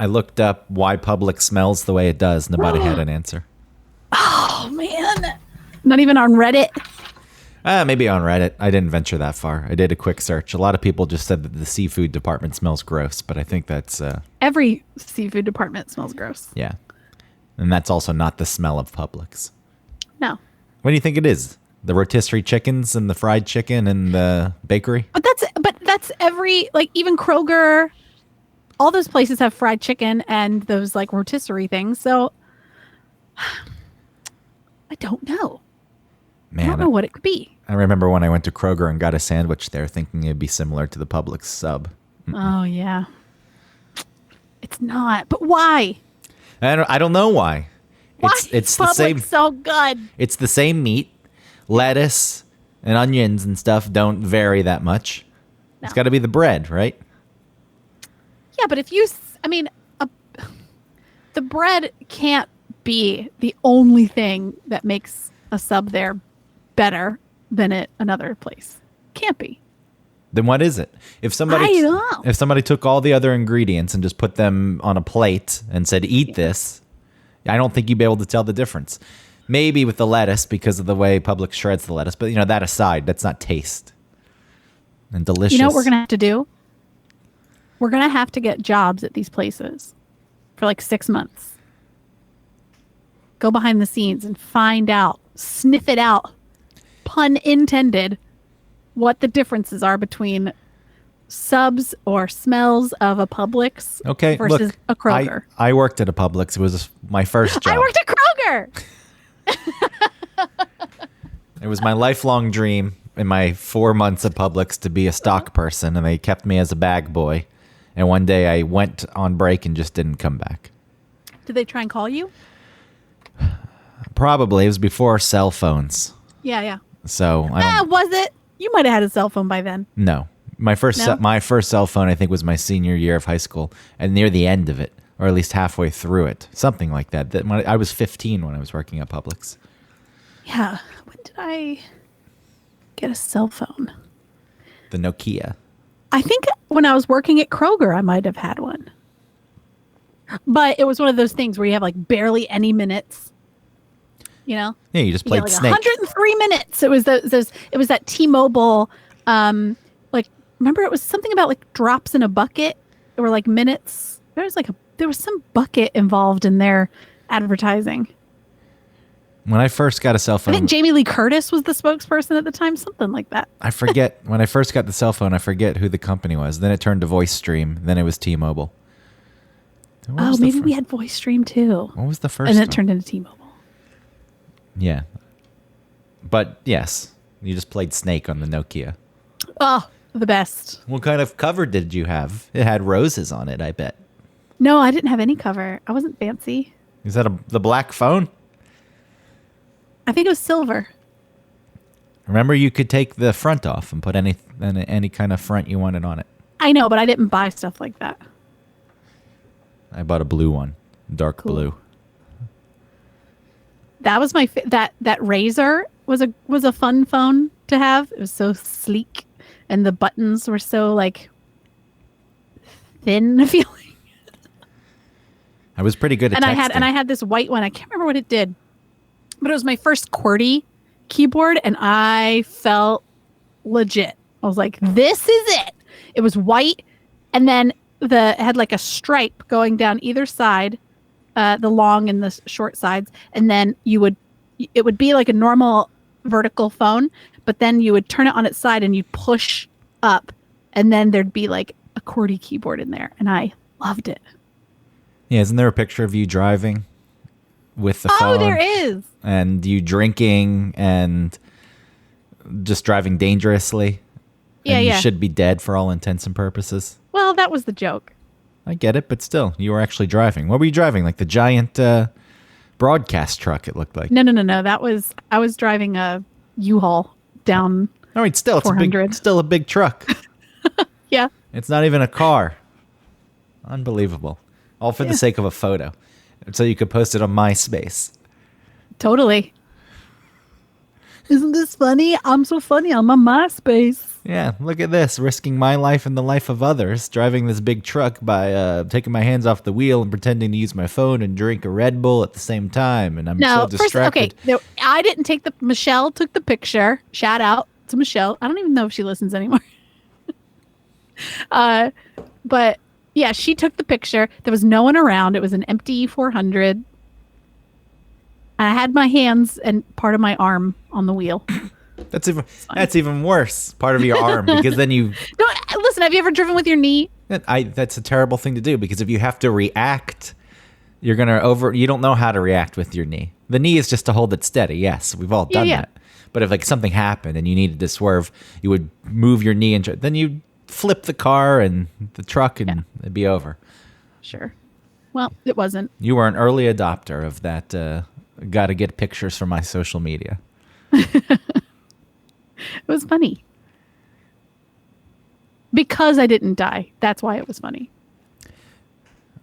I looked up why Publix smells the way it does. Nobody had an answer. Oh, man. Not even on Reddit. Maybe on Reddit. I didn't venture that far. I did a quick search. A lot of people just said that the seafood department smells gross, but I think that's... Every seafood department smells gross. Yeah. And that's also not the smell of Publix. No. What do you think it is? The rotisserie chickens and the fried chicken and the bakery? But that's every, like, even Kroger, all those places have fried chicken and those, like, rotisserie things. So I don't know. Man, I don't know what it could be. I remember when I went to Kroger and got a sandwich there thinking it'd be similar to the Publix sub. Oh, yeah. It's not. But why? I don't know why. Why It's is the Publix same. so good? It's the same meat, lettuce, and onions and stuff don't vary that much. No. It's got to be the bread, right? Yeah, but the bread can't be the only thing that makes a sub there better than at another place. Can't be. Then what is it? If I don't know. if somebody took all the other ingredients and just put them on a plate and said, "Eat this," I don't think you'd be able to tell the difference. Maybe with the lettuce because of the way Publix shreds the lettuce, but that aside, that's not taste and delicious. You know what we're going to have to do? We're going to have to get jobs at these places for like 6 months. Go behind the scenes and find out, sniff it out, pun intended, what the differences are between subs or smells of a Publix versus look, a Kroger. I worked at a Publix. It was my first job. I worked at Kroger. It was my lifelong dream in my 4 months at Publix to be a stock person, and they kept me as a bag boy. And one day I went on break and just didn't come back. Did they try and call you? Probably. It was before cell phones. Yeah. So I don't, Was it? You might have had a cell phone by then. no. My first cell phone, I think, was my senior year of high school, and near the end of it, or at least halfway through it, something like that. I was 15 when I was working at Publix. Yeah. When did I get a cell phone? The Nokia. I think when I was working at Kroger, I might have had one. But it was one of those things where you have like barely any minutes. Yeah, you just played like Snake. 103 minutes. It was it was that T-Mobile. Like remember, it was something about like drops in a bucket. There were like minutes. There was some bucket involved in their advertising. When I first got a cell I phone, think Jamie Lee Curtis was the spokesperson at the time, something like that. I forget. When I first got the cell phone, I forget who the company was. Then it turned to VoiceStream. Then it was T-Mobile. Oh, maybe we had VoiceStream too. What was the first And then one? it turned into T-Mobile. Yeah. But yes, you just played Snake on the Nokia. Oh, the best. What kind of cover did you have? It had roses on it, I bet. No, I didn't have any cover. I wasn't fancy. Is that the black phone? I think it was silver. Remember, you could take the front off and put any kind of front you wanted on it. I know, but I didn't buy stuff like that. I bought a blue one, dark blue. That was my that Razor was a fun phone to have. It was so sleek, and the buttons were so like thin feeling. I was pretty good at texting. I had this white one. I can't remember what it did, but it was my first QWERTY keyboard, and I felt legit. I was like, "This is it." It was white, and then it had like a stripe going down either side, the long and the short sides, and then it would be like a normal vertical phone, but then you would turn it on its side and you push up, and then there'd be like a QWERTY keyboard in there, and I loved it. Yeah, isn't there a picture of you driving with the phone? Oh, there is. And you drinking and just driving dangerously. Yeah, and yeah. You should be dead for all intents and purposes. Well, that was the joke. I get it, but still, you were actually driving. What were you driving? Like the giant broadcast truck, it looked like. No. I was driving a U-Haul down. All right, still, it's 400. still a big truck. Yeah. It's not even a car. Unbelievable. All for the sake of a photo. So you could post it on MySpace. Totally. Isn't this funny? I'm so funny on my MySpace. Yeah, look at this, risking my life and the life of others, driving this big truck by taking my hands off the wheel and pretending to use my phone and drink a Red Bull at the same time. And I'm so No, first, okay. distracted. I didn't take the. Michelle took the picture. Shout out to Michelle. I don't even know if she listens anymore. But yeah, she took the picture. There was no one around. It was an empty 400. I had my hands and part of my arm on the wheel. That's even worse. Part of your arm, because then you. No, listen. Have you ever driven with your knee? That's a terrible thing to do, because if you have to react, you're gonna You don't know how to react with your knee. The knee is just to hold it steady. Yes, we've all done that. But if like something happened and you needed to swerve, you would move your knee and then you flip the car and the truck and it'd be over. Sure. Well, it wasn't. You were an early adopter of that. Got to get pictures for my social media. It was funny. Because I didn't die. That's why it was funny.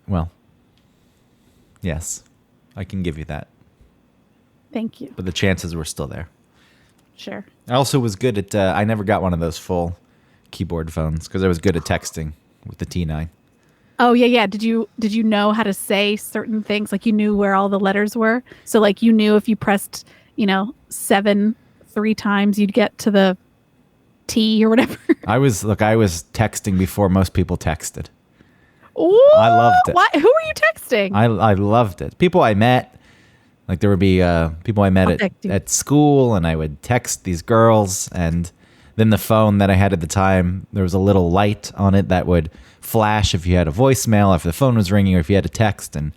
Well, yes, I can give you that. Thank you. But the chances were still there. Sure. I also was good at, I never got one of those full keyboard phones because I was good at texting with the T9. Oh, yeah. Did you know how to say certain things? Like you knew where all the letters were? So like you knew if you pressed, 7 3 times, you'd get to the T or whatever. I was texting before most people texted. Ooh, I loved it. Why? Who were you texting? I loved it. People I met, like there would be people I met at school, and I would text these girls, and then the phone that I had at the time, there was a little light on it that would flash if you had a voicemail, if the phone was ringing, or if you had a text, and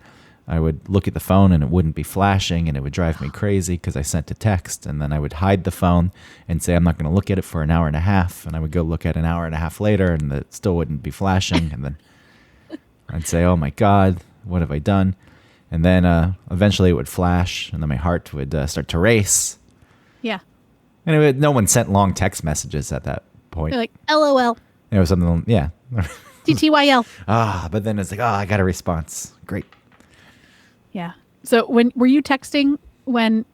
I would look at the phone and it wouldn't be flashing, and it would drive me crazy because I sent a text, and then I would hide the phone and say I'm not going to look at it for an hour and a half, and I would go look at it an hour and a half later, and it still wouldn't be flashing, and then I'd say, oh my God, what have I done? And then eventually it would flash, and then my heart would start to race. Yeah. And no one sent long text messages at that point. You're like, LOL. It was something, yeah. TTYL. But then it's like, I got a response. Great. Yeah. So were you texting when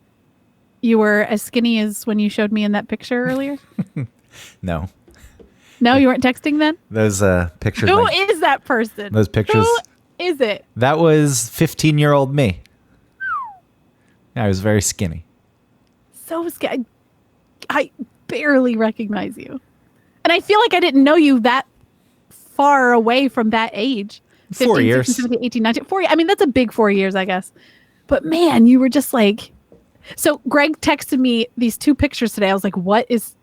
you were as skinny as when you showed me in that picture earlier? No. No, you weren't texting then? Those pictures. Who is that person? Those pictures. Who is it? That was 15-year-old me. Yeah, I was very skinny. So skinny. I barely recognize you. And I feel like I didn't know you that far away from that age. 4 years. 16, 17, 18, 19, 4 years. I mean, that's a big 4 years, I guess. But man, you were just like... So Greg texted me these 2 pictures today. I was like, what is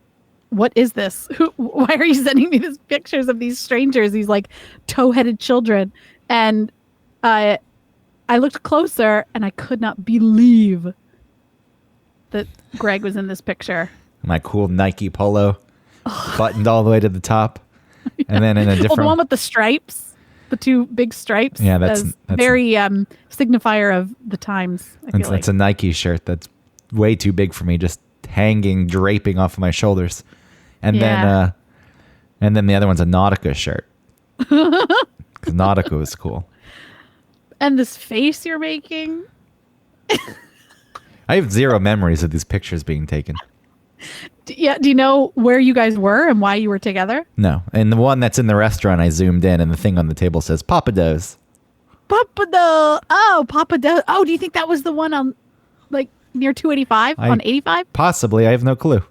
this? Why are you sending me these pictures of these strangers, these like tow-headed children? And I looked closer and I could not believe that Greg was in this picture. My cool Nike polo, buttoned all the way to the top. Yeah. And then in a different... the one with the stripes, the 2 big stripes. Yeah, that's very signifier of the times. It's a Nike shirt that's way too big for me, just hanging, draping off of my shoulders. And then the other one's a Nautica shirt. Because Nautica was cool. And this face you're making. I have zero memories of these pictures being taken. Do you know where you guys were and why you were together? No. And the one that's in the restaurant, I zoomed in, and the thing on the table says Papa Do's. Papa Do's. Oh, Papa Do's. Oh, do you think that was the one on, like, near 285? On 85? Possibly. I have no clue.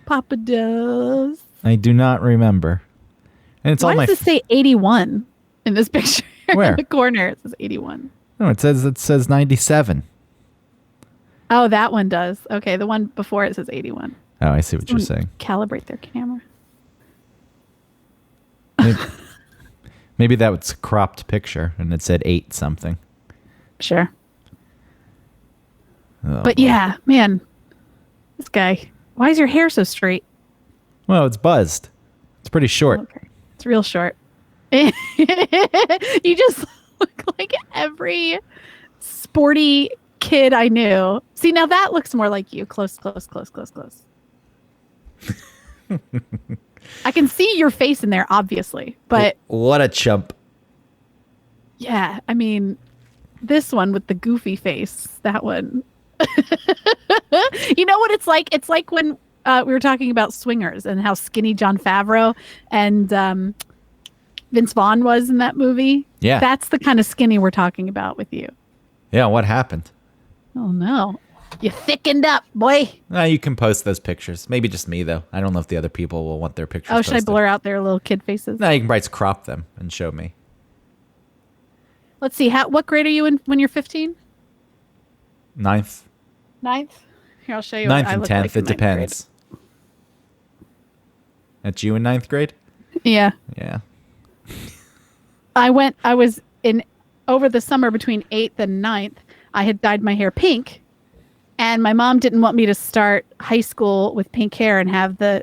Papa Do's. I do not remember. And it's Why does it say 81 in this picture? Where? In the corner, it says 81. No, it says 97. Oh, that one does. Okay, the one before it says 81. Oh, I see what you're saying. Calibrate their camera. Maybe that was a cropped picture and it said 8 something. Sure. Oh, but yeah, man, this guy. Why is your hair so straight? Well, it's buzzed. It's pretty short. Okay. It's real short. You just look like every sporty kid I knew. See, now that looks more like you. Close. I can see your face in there, obviously, but what a chump. Yeah, I mean, this one with the goofy face, that one. You know what it's like? It's like when we were talking about Swingers and how skinny Jon Favreau and Vince Vaughn was in that movie. Yeah. That's the kind of skinny we're talking about with you. Yeah, what happened? Oh no. You thickened up, boy. You can post those pictures. Maybe just me, though. I don't know if the other people will want their pictures Oh, should I posted. blur out their little kid faces? No, you can probably crop them and show me. Let's see. What grade are you in when you're 15? Ninth. Ninth? Here, I'll show you. Ninth what I and look 10th. like in It ninth depends. That's you in ninth grade? grade. Yeah. Yeah. I was in, over the summer between 8th and ninth, I had dyed my hair pink. And my mom didn't want me to start high school with pink hair and have the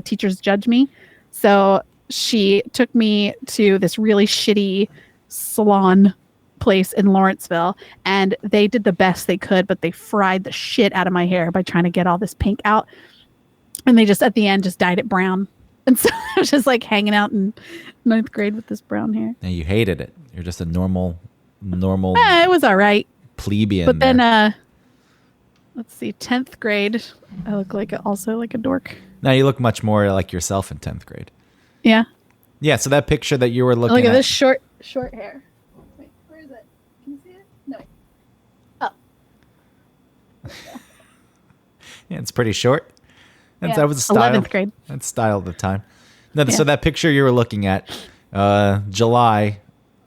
teachers judge me. So she took me to this really shitty salon place in Lawrenceville, and they did the best they could, but they fried the shit out of my hair by trying to get all this pink out. And they just, at the end, just dyed it brown. And so I was just like hanging out in ninth grade with this brown hair. And you hated it. You're just a normal It was all right. plebeian. But there. then, let's see, 10th grade, I look also like a dork. Now you look much more like yourself in 10th grade. Yeah. Yeah, so that picture that you were looking Look at at. this short hair. Wait, where is it? Can you see it? No. Oh. Yeah, it's pretty short. And Yeah, that was style. 11th grade. That's style at the time. No, Yeah. So that picture you were looking at, July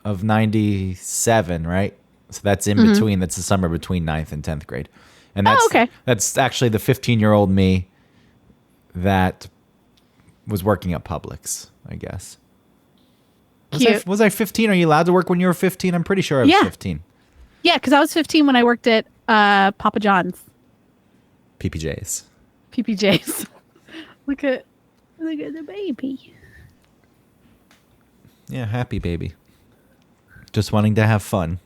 of 97, right? So that's in between. That's the summer between 9th and 10th grade. And that's okay. That's actually the 15-year-old me that was working at Publix, I guess. Cute. Was I 15? Are you allowed to work when you were 15? I'm pretty sure I was Yeah. 15. Yeah, because I was 15 when I worked at Papa John's, PPJs. PPJs. Look at the baby. Yeah, happy baby. Just wanting to have fun.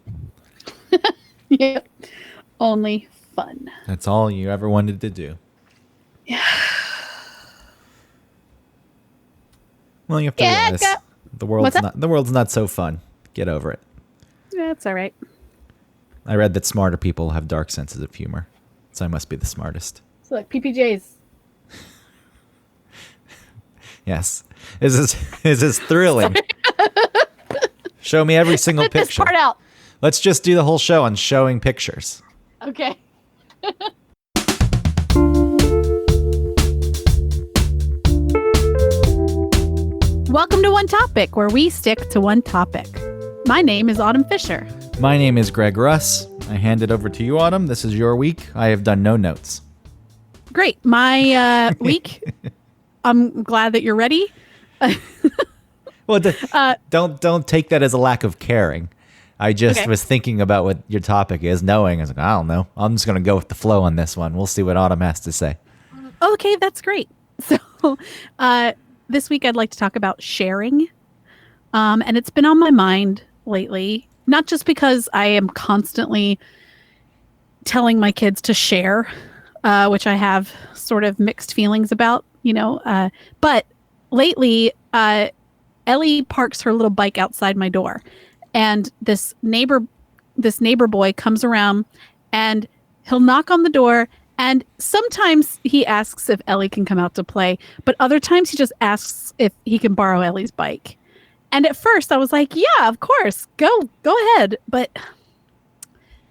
Yeah. Only fun. That's all you ever wanted to do. Yeah. Well, you have to Yeah, realize What's that? the world's not so fun. Get over it. That's all right. I read that smarter people have dark senses of humor, so I must be the smartest. So look, PPJs. Yes. Is this thrilling? Show me every single Put this picture. part out. Let's just do the whole show on showing pictures. Okay. Welcome to One Topic, where we stick to one topic. My name is Autumn Fisher. My name is Greg Russ. I hand it over to you, Autumn. This is your week. I have done no notes. Great. My week. I'm glad that you're ready. Well, don't take that as a lack of caring. I just Okay. was thinking about what your topic is, knowing I was like, I don't know. I'm just gonna go with the flow on this one. We'll see what Autumn has to say. Okay, that's great. So, this week I'd like to talk about sharing. And it's been on my mind lately, not just because I am constantly telling my kids to share, which I have sort of mixed feelings about, but lately, Ellie parks her little bike outside my door, and this neighbor boy comes around and he'll knock on the door. And sometimes he asks if Ellie can come out to play, but other times he just asks if he can borrow Ellie's bike. And at first I was like, yeah, of course, go ahead. But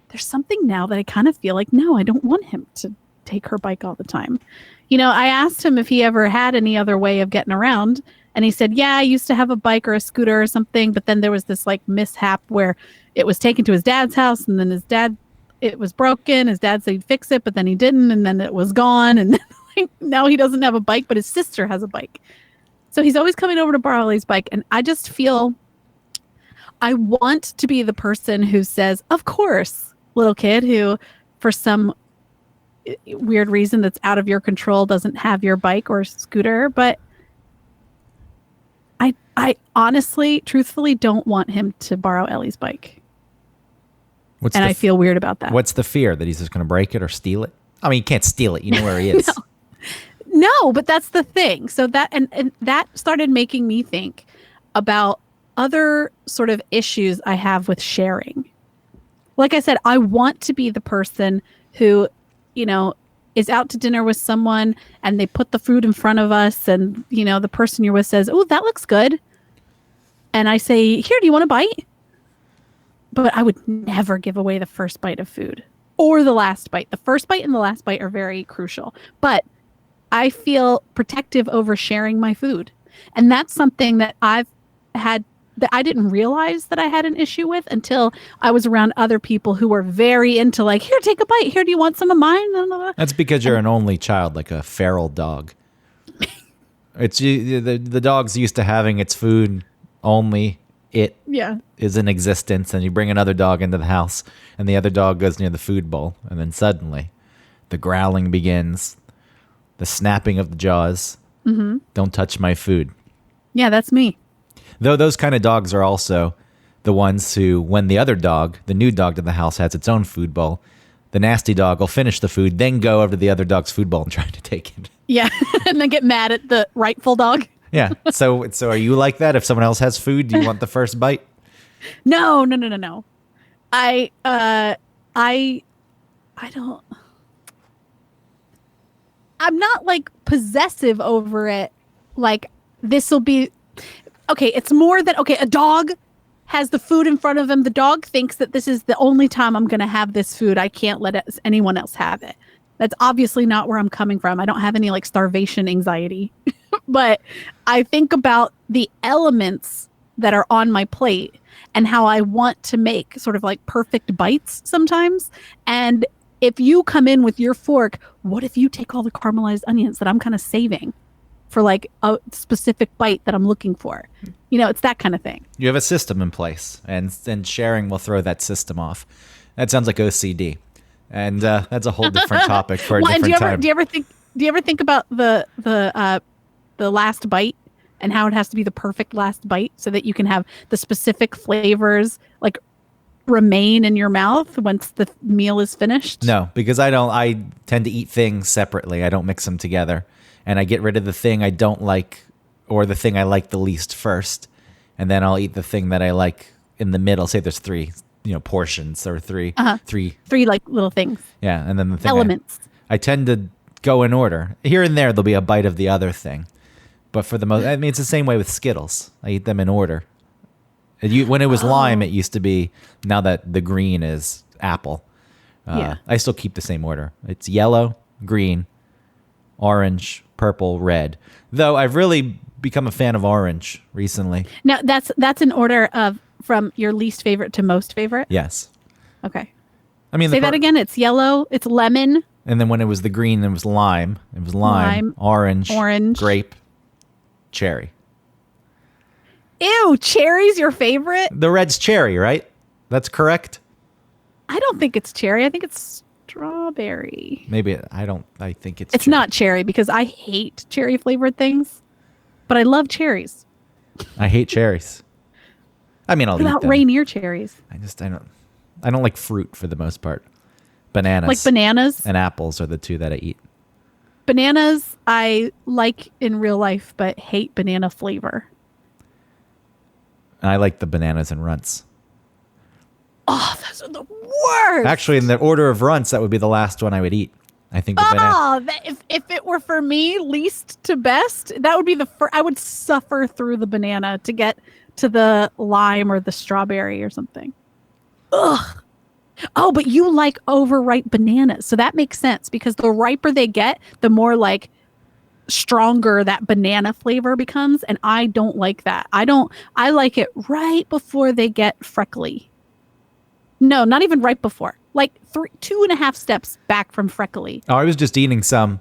there's something now that I kind of feel like, no, I don't want him to take her bike all the time. I asked him if he ever had any other way of getting around. And he said, yeah, I used to have a bike or a scooter or something. But then there was this mishap where it was taken to his dad's house, and then it was broken. His dad said he'd fix it, but then he didn't, and then it was gone. And then, now he doesn't have a bike, but his sister has a bike. So he's always coming over to borrow Ellie's bike. And I just feel I want to be the person who says, of course, little kid who, for some weird reason that's out of your control, doesn't have your bike or scooter. But I honestly, truthfully don't want him to borrow Ellie's bike. I feel weird about that. What's the fear? That he's just going to break it or steal it? I mean, he can't steal it. You know where he is. No, but that's the thing. So that and that started making me think about other sort of issues I have with sharing. Like I said, I want to be the person who, is out to dinner with someone and they put the food in front of us and, the person you're with says, "Oh, that looks good." And I say, "Here, do you want a bite?" But I would never give away the first bite of food or the last bite. The first bite and the last bite are very crucial. But I feel protective over sharing my food. And that's something that I've had that I didn't realize that I had an issue with until I was around other people who were very into like, "Here, take a bite. Here, do you want some of mine?" That's because you're an only child, like a feral dog. It's the dog's used to having its food only. It is in existence, and you bring another dog into the house, and the other dog goes near the food bowl, and then suddenly the growling begins, the snapping of the jaws. Mm-hmm. "Don't touch my food." Yeah, that's me. Though those kind of dogs are also the ones who, when the other dog, the new dog to the house, has its own food bowl, the nasty dog will finish the food, then go over to the other dog's food bowl and try to take it. Yeah, and then get mad at the rightful dog. Yeah. So are you like that? If someone else has food, do you want the first bite? No. I don't. I'm not like possessive over it. Like this will be okay. It's more that okay. A dog has the food in front of him. The dog thinks that this is the only time I'm going to have this food. I can't let anyone else have it. That's obviously not where I'm coming from. I don't have any like starvation anxiety. But I think about the elements that are on my plate and how I want to make sort of like perfect bites sometimes. And if you come in with your fork, what if you take all the caramelized onions that I'm kind of saving for like a specific bite that I'm looking for? It's that kind of thing. You have a system in place, and sharing will throw that system off. That sounds like OCD. And that's a whole different topic for a different time. Do you ever think about the last bite and how it has to be the perfect last bite so that you can have the specific flavors like remain in your mouth once the meal is finished? No, because I tend to eat things separately. I don't mix them together, and I get rid of the thing I don't like or the thing I like the least first, and then I'll eat the thing that I like in the middle. Say there's three, portions or three like little things. Yeah, and then the thing elements. I tend to go in order. Here and there, there'll be a bite of the other thing. But for the most, I mean, it's the same way with Skittles. I eat them in order. When it was lime, it used to be. Now that the green is apple, I still keep the same order. It's yellow, green, orange, purple, red. Though I've really become a fan of orange recently. Now that's an order of from your least favorite to most favorite. Yes. Okay. I mean, say that again. It's yellow. It's lemon. And then when it was the green, it was lime. It was lime, orange, grape, cherry. Ew, cherry's your favorite? The red's cherry, right? That's correct? I don't think it's cherry. I think it's strawberry. Maybe I think it's cherry. Not cherry because I hate cherry flavored things, but I love cherries. I hate cherries. I mean, I'll eat them. What about Rainier cherries? I don't like fruit for the most part. Bananas. Like bananas? And apples are the two that I eat. Bananas I like in real life, but hate banana flavor. And I like the bananas and runts. Oh, those are the worst. Actually, in the order of runts, that would be the last one I would eat. I think the banana. If it were for me, least to best, that would be the first. I would suffer through the banana to get to the lime or the strawberry or something. Ugh. Oh, but you like overripe bananas. So that makes sense because the riper they get, the more like stronger that banana flavor becomes. And I don't like that. I like it right before they get freckly. No, not even right before. Like 2.5 steps back from freckly. Oh, I was just eating some.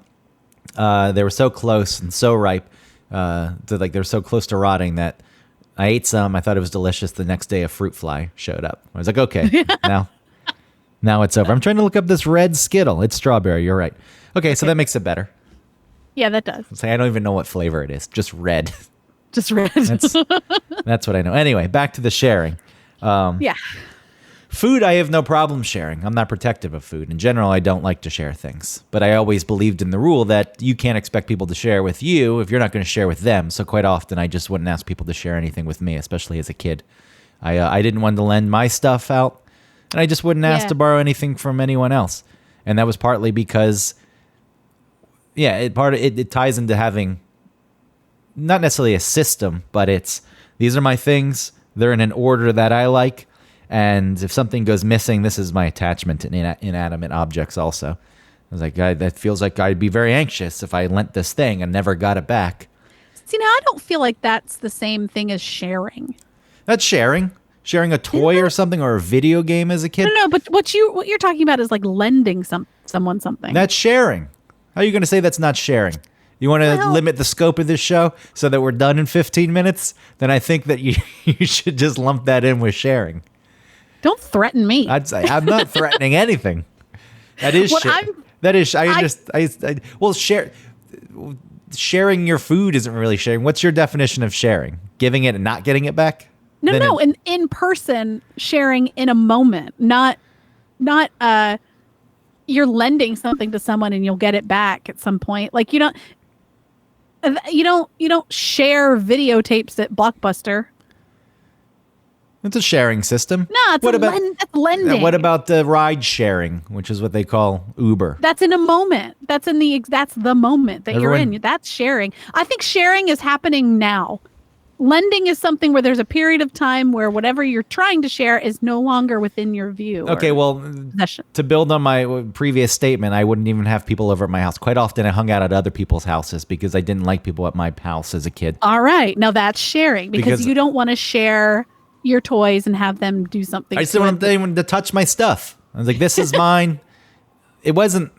They were so close and so ripe. They were so close to rotting that I ate some. I thought it was delicious. The next day, a fruit fly showed up. I was like, okay, now it's over. I'm trying to look up this red Skittle. It's strawberry. You're right. Okay, so that makes it better. Yeah, that does. I don't even know what flavor it is. Just red. Just red. That's what I know. Anyway, back to the sharing. Yeah. Food, I have no problem sharing. I'm not protective of food. In general, I don't like to share things. But I always believed in the rule that you can't expect people to share with you if you're not going to share with them. So quite often, I just wouldn't ask people to share anything with me, especially as a kid. I didn't want to lend my stuff out, and I just wouldn't ask to borrow anything from anyone else. And that was partly because yeah, it ties into having not necessarily a system, but it's these are my things. They're in an order that I like, and if something goes missing, this is my attachment to inanimate objects. Also, I was like, that feels like I'd be very anxious if I lent this thing and never got it back. See, now I don't feel like that's the same thing as sharing. That's sharing. Sharing a toy or something or a video game as a kid. No, but what you're talking about is like lending someone something. That's sharing. How are you going to say that's not sharing? You want to limit the scope of this show so that we're done in 15 minutes? Then I think that you should just lump that in with sharing. Don't threaten me. I'd say I'm not threatening anything. That is sharing. Well, sharing your food isn't really sharing. What's your definition of sharing? Giving it and not getting it back? No, in person sharing in a moment, not you're lending something to someone and you'll get it back at some point. Like you don't share videotapes at Blockbuster. It's a sharing system. No, that's lending. What about the ride sharing, which is what they call Uber? That's in a moment. That's the moment that you're in. That's sharing. I think sharing is happening now. Lending is something where there's a period of time where whatever you're trying to share is no longer within your view. Okay, well, possession. To build on my previous statement, I wouldn't even have people over at my house. Quite often I hung out at other people's houses because I didn't like people at my house as a kid. All right. Now that's sharing because you don't want to share your toys and have them do something. I just didn't want them to touch my stuff. I was like, this is mine. It wasn't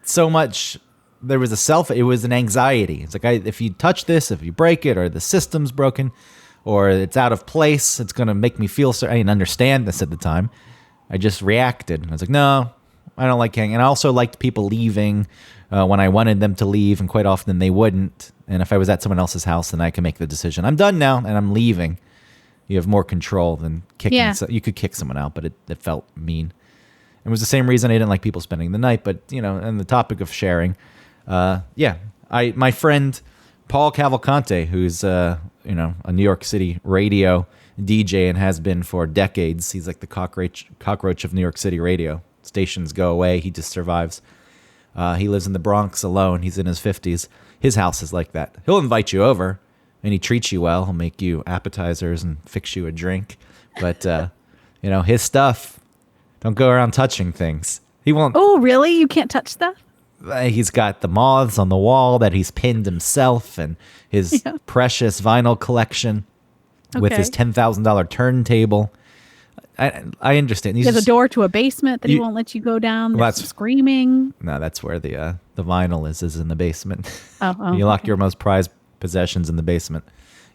so much... There was it was an anxiety. It's like, if you touch this, if you break it, or the system's broken, or it's out of place, it's going to make me feel so. I didn't understand this at the time. I just reacted. I was like, no, I don't like hanging. And I also liked people leaving when I wanted them to leave, and quite often they wouldn't. And if I was at someone else's house, then I can make the decision. I'm done now, and I'm leaving. You have more control than kicking. Yeah. You could kick someone out, but it felt mean. It was the same reason I didn't like people spending the night. But, and the topic of sharing... my friend Paul Cavalcante, who's a New York City radio DJ and has been for decades. He's like the cockroach of New York City radio. Stations go away, he just survives. He lives in the Bronx alone. He's in his 50s. His house is like that. He'll invite you over and he treats you well. He'll make you appetizers and fix you a drink. But his stuff, don't go around touching things. He won't. Oh, really? You can't touch stuff? He's got the moths on the wall that he's pinned himself, and his precious vinyl collection with his $10,000 turntable. I understand. He has a door to a basement that he won't let you go down. That's screaming. No, that's where the vinyl is in the basement. Oh, you lock your most prized possessions in the basement.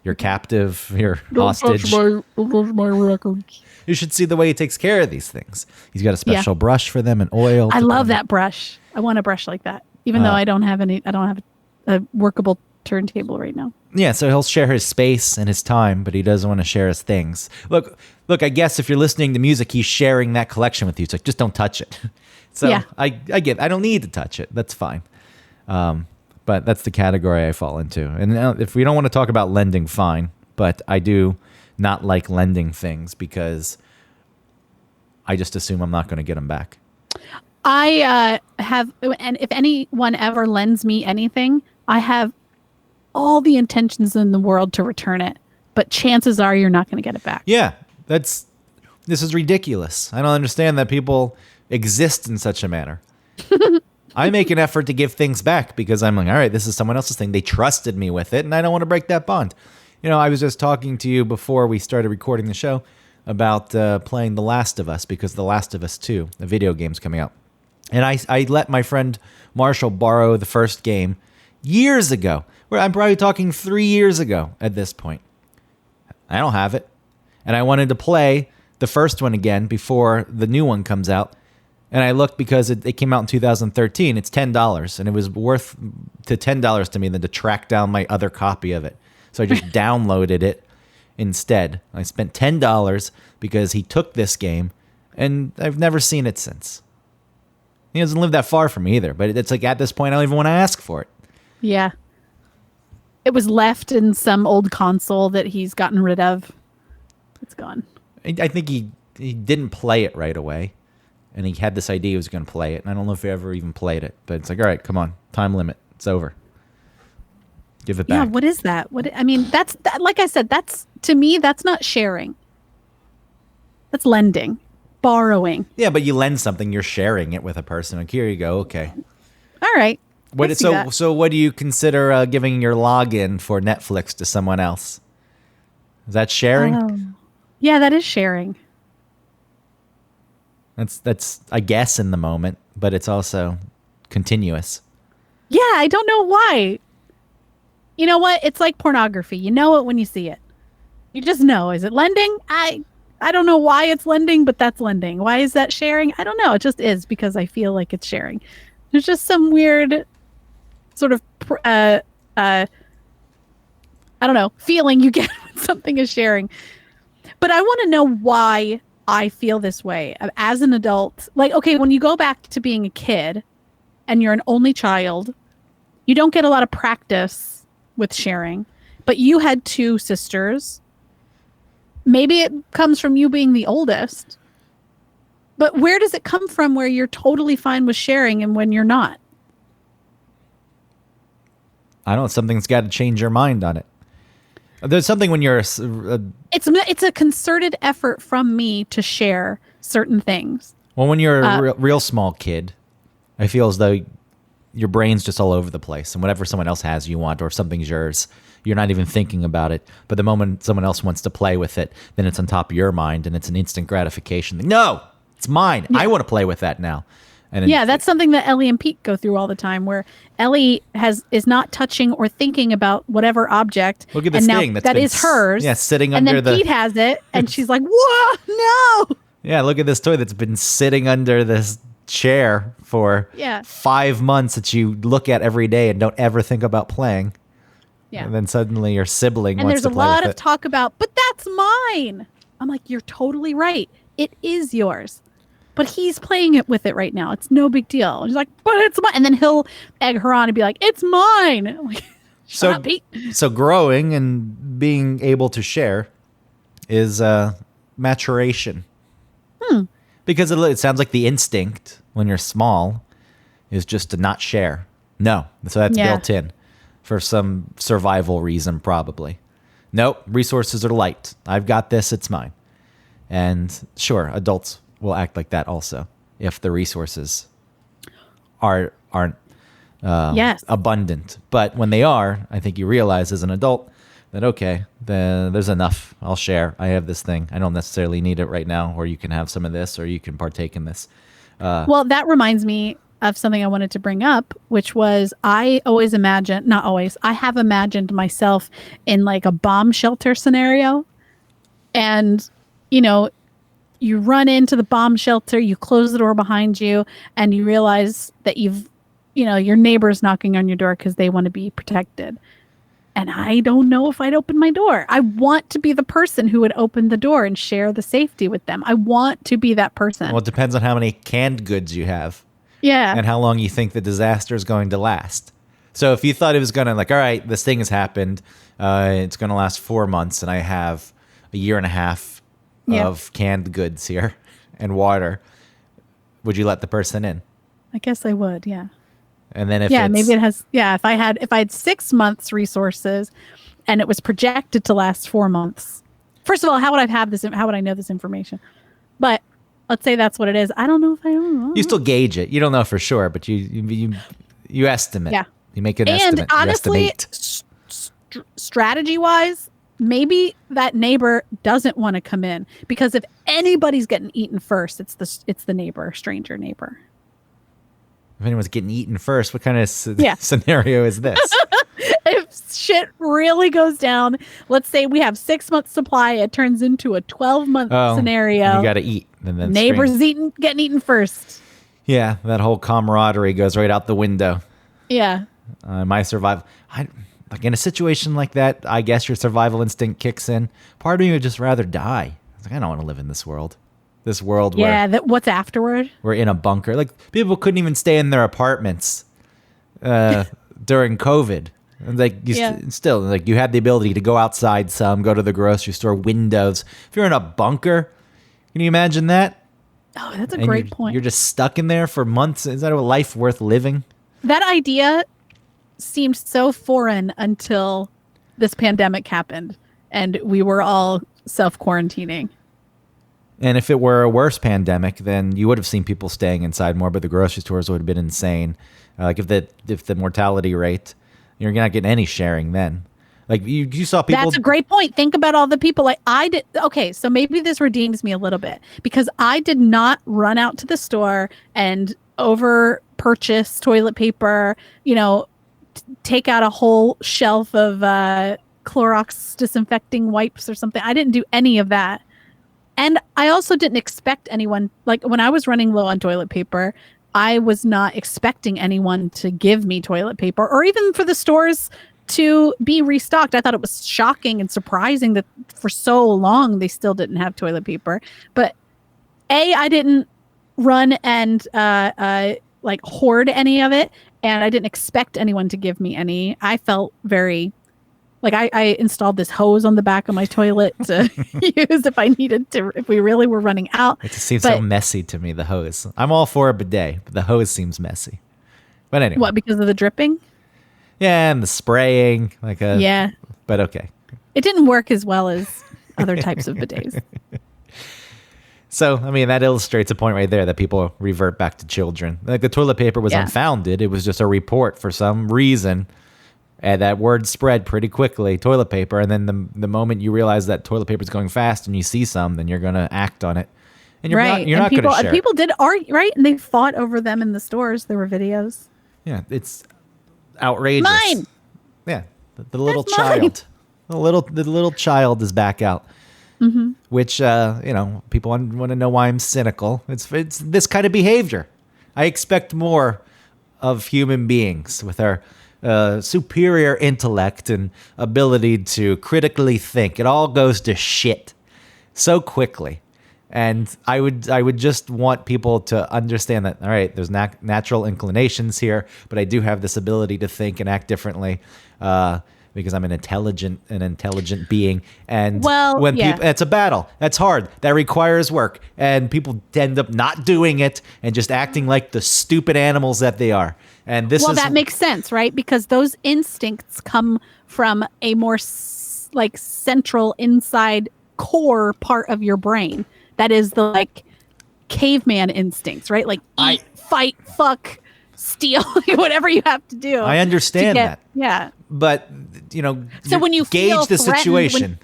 You're captive. You're hostage. Don't touch my records. You should see the way he takes care of these things. He's got a special brush for them and oil. I love that brush. I want a brush like that, even though I don't have a workable turntable right now. Yeah, so he'll share his space and his time, but he doesn't want to share his things. Look, I guess if you're listening to music, he's sharing that collection with you. It's like, just don't touch it. So I don't need to touch it. That's fine. But that's the category I fall into. And if we don't want to talk about lending, fine. But I do not like lending things because I just assume I'm not going to get them back. I have, and if anyone ever lends me anything, I have all the intentions in the world to return it. But chances are you're not going to get it back. Yeah, this is ridiculous. I don't understand that people exist in such a manner. I make an effort to give things back because I'm like, all right, this is someone else's thing. They trusted me with it, and I don't want to break that bond. I was just talking to you before we started recording the show about playing The Last of Us because The Last of Us 2, the video game's coming out. And I let my friend Marshall borrow the first game years ago. I'm probably talking 3 years ago at this point. I don't have it. And I wanted to play the first one again before the new one comes out. And I looked because it came out in 2013. It's $10. And it was worth to $10 to me than to track down my other copy of it. So I just downloaded it instead. I spent $10 because he took this game. And I've never seen it since. He doesn't live that far from me either. But it's like at this point, I don't even want to ask for it. Yeah. It was left in some old console that he's gotten rid of. It's gone. I think he didn't play it right away. And he had this idea he was going to play it. And I don't know if he ever even played it. But it's like, all right, come on. Time limit. It's over. Give it Yeah, back. what is that? I mean, that's like I said, that's to me, that's not sharing. That's lending, borrowing. Yeah, but you lend something, you're sharing it with a person. Like, here you go. Okay. All right. What? I see So that. so what do you consider giving your login for Netflix to someone else? Is that sharing? Oh. Yeah, that is sharing. That's I guess in the moment, but it's also continuous. Yeah, I don't know why. You know what? It's like pornography. You know it when you see it. You just know. Is it lending? I don't know why it's lending, but that's lending. Why is that sharing? I don't know. It just is because I feel like it's sharing. There's just some weird sort of I don't know, feeling you get when something is sharing. But I want to know why I feel this way as an adult. Like, okay, when you go back to being a kid and you're an only child, you don't get a lot of practice with sharing, but you had two sisters. Maybe it comes from you being the oldest, but where does it come from where you're totally fine with sharing and when you're not? I don't know. Something's got to change your mind on it. There's something when you're It's a concerted effort from me to share certain things. when you're a real small kid, I feel as though your brain's just all over the place, and whatever someone else has you want, or if something's yours, you're not even thinking about it. But the moment someone else wants to play with it, then it's on top of your mind, and it's an instant gratification. No, it's mine. I want to play with that now. And Yeah, that's something that Ellie and Pete go through all the time, where Ellie is not touching or thinking about whatever object. Look at this and now thing that's that been is hers. yeah, sitting and under then the. Pete has it, and she's like, "Whoa, no!" Yeah, look at this toy that's been sitting under this chair for Yeah. 5 months that you look at every day and don't ever think about playing. Yeah. And then suddenly your sibling And wants there's to a play lot with of it. talk about, but that's mine. I'm like, you're totally right. It is yours. But he's playing it with it right now. It's no big deal. He's like, but it's mine. And then he'll egg her on and be like, it's mine. I'm like, shut up, Pete. So growing and being able to share is maturation. Because it sounds like the instinct when you're small is just to not share. No, so that's Yeah. built in for some survival reason, probably. Nope, resources are light. I've got this, it's mine. And sure, adults will act like that also if the resources aren't Yes. abundant. But when they are, I think you realize as an adult that, okay, there's enough. I'll share. I have this thing. I don't necessarily need it right now, or you can have some of this, or you can partake in this. Well, that reminds me of something I wanted to bring up, which was I always imagine, not always, I have imagined myself in like a bomb shelter scenario. And, you know, you run into the bomb shelter, you close the door behind you, and you realize that your neighbor's knocking on your door because they want to be protected. And I don't know if I'd open my door. I want to be the person who would open the door and share the safety with them. I want to be that person. Well, it depends on how many canned goods you have Yeah. and how long you think the disaster is going to last. So if you thought it was going to, like, all right, this thing has happened, it's going to last 4 months, and I have a year and a half Yeah. of canned goods here and water, would you let the person in? I guess I would, yeah. And then if Maybe it has, if I had 6 months resources and it was projected to last 4 months. First of all, how would I know this information? But let's say that's what it is. I don't know if I don't know. you still gauge it. You don't know for sure, but you estimate. Yeah. You make an And estimate. You honestly, estimate. strategy wise, maybe that neighbor doesn't want to come in, because if anybody's getting eaten first, it's the neighbor, stranger neighbor. If anyone's getting eaten first, what kind of Yeah. scenario is this? If shit really goes down, let's say we have 6 months supply, it turns into a 12-month scenario. You got to eat. And then Neighbors getting eaten first. Yeah, that whole camaraderie goes right out the window. Yeah. My survival. Like in a situation like that, I guess your survival instinct kicks in. Part of me would just rather die. It's like, I don't want to live in this world. This world Yeah. where What's afterward? we're in a bunker. Like people couldn't even stay in their apartments during COVID. And like still, like you had the ability to go outside some, go to the grocery store, windows. If you're in a bunker, can you imagine that? Oh, that's a And great point. You're just stuck in there for months. Is that a life worth living? That idea seemed so foreign until this pandemic happened and we were all self-quarantining. And if it were a worse pandemic, then you would have seen people staying inside more, but the grocery stores would have been insane. Like if the mortality rate, you're not getting any sharing then. Like you saw people. That's a great point. Think about all the people like I did. Okay, so maybe this redeems me a little bit because I did not run out to the store and over purchase toilet paper, take out a whole shelf of Clorox disinfecting wipes or something. I didn't do any of that. And I also didn't expect anyone, like when I was running low on toilet paper, I was not expecting anyone to give me toilet paper or even for the stores to be restocked. I thought it was shocking and surprising that for so long they still didn't have toilet paper. But I didn't run and like hoard any of it, and I didn't expect anyone to give me any. I felt very like I installed this hose on the back of my toilet to use if I needed to, if we really were running out. It just seems so messy to me, the hose. I'm all for a bidet, but the hose seems messy. But anyway. What, because of the dripping? Yeah, and the spraying. Yeah. But okay. It didn't work as well as other types of bidets. So, I mean, that illustrates a point right there that people revert back to children. Like the toilet paper was unfounded. It was just a report for some reason. And that word spread pretty quickly, toilet paper. And then the moment you realize that toilet paper is going fast and you see some, then you're going to act on it. And you're not going to share. People did argue, right? And they fought over them in the stores. There were videos. Yeah, it's outrageous. Mine. Yeah, the little child. The little child is back out. Mm-hmm. Which, people want to know why I'm cynical. It's this kind of behavior. I expect more of human beings with our superior intellect and ability to critically think. It all goes to shit so quickly. And I would just want people to understand that, all right, there's natural inclinations here, but I do have this ability to think and act differently because I'm an intelligent being. And people, it's a battle. That's hard. That requires work. And people end up not doing it and just acting like the stupid animals that they are. And that makes sense, right? Because those instincts come from a more central inside core part of your brain. That is the caveman instincts, right? Like eat, fight, fuck, steal, whatever you have to do. I understand that. Yeah. But, so when you gauge the situation.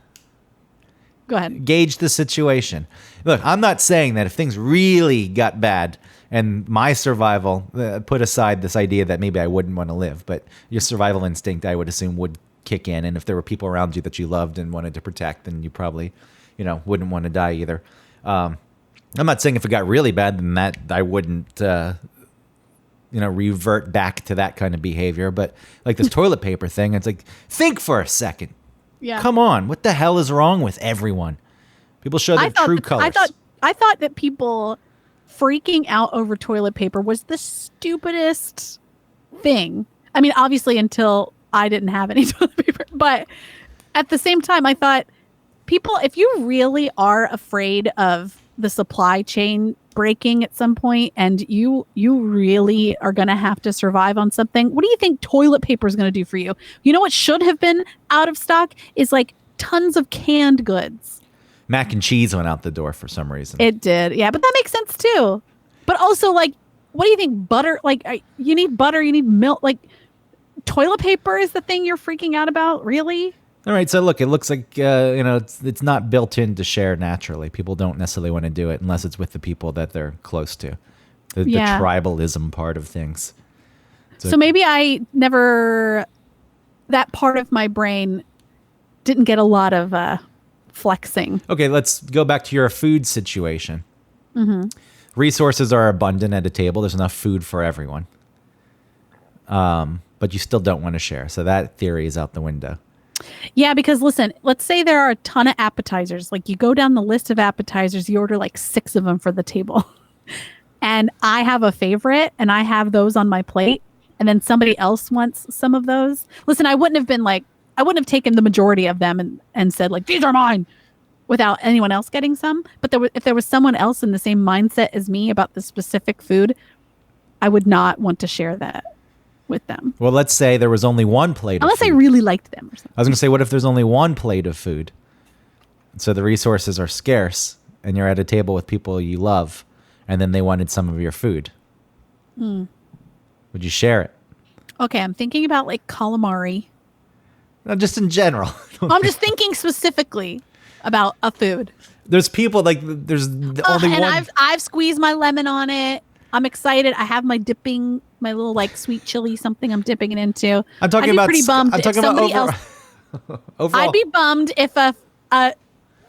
Go ahead. Gauge the situation. Look, I'm not saying that if things really got bad and my survival, put aside this idea that maybe I wouldn't want to live, but your survival instinct, I would assume, would kick in. And if there were people around you that you loved and wanted to protect, then you probably, wouldn't want to die either. I'm not saying if it got really bad, then that I wouldn't, revert back to that kind of behavior. But like this toilet paper thing, it's like, think for a second. Yeah. Come on. What the hell is wrong with everyone? People show their true colors. I thought that people freaking out over toilet paper was the stupidest thing. I mean, obviously until I didn't have any toilet paper, but at the same time, I thought people, if you really are afraid of the supply chain breaking at some point and you really are going to have to survive on something, what do you think toilet paper is going to do for you? You know what should have been out of stock is tons of canned goods. Mac and cheese went out the door for some reason. It did. Yeah, but that makes sense too. But also what do you think? Butter, you need butter, you need milk, toilet paper is the thing you're freaking out about? Really? All right, so look, it looks like it's not built in to share naturally. People don't necessarily want to do it unless it's with the people that they're close to. The tribalism part of things. So maybe that part of my brain didn't get a lot of flexing. Okay, let's go back to your food situation. Mm-hmm. Resources are abundant at a table. There's enough food for everyone. But you still don't want to share. So that theory is out the window. Yeah, because listen, let's say there are a ton of appetizers. You go down the list of appetizers, you order 6 of them for the table. And I have a favorite and I have those on my plate. And then somebody else wants some of those. Listen, I wouldn't have taken the majority of them and said these are mine without anyone else getting some. But if there was someone else in the same mindset as me about the specific food, I would not want to share that. with them. Well, let's say there was only one plate Unless of I food. really liked them or something. I was going to say, what if there's only one plate of food? So the resources are scarce, and you're at a table with people you love, and then they wanted some of your food. Would you share it? Okay, I'm thinking about like calamari. No, just in general. I'm just thinking specifically about a food. There's people like there's only And one. I've squeezed my lemon on it. I'm excited. I have my little like sweet chili something I'm dipping it into. I'm talking I'd be about. pretty bummed I'm if talking about somebody overall. else. Overall. I'd be bummed if a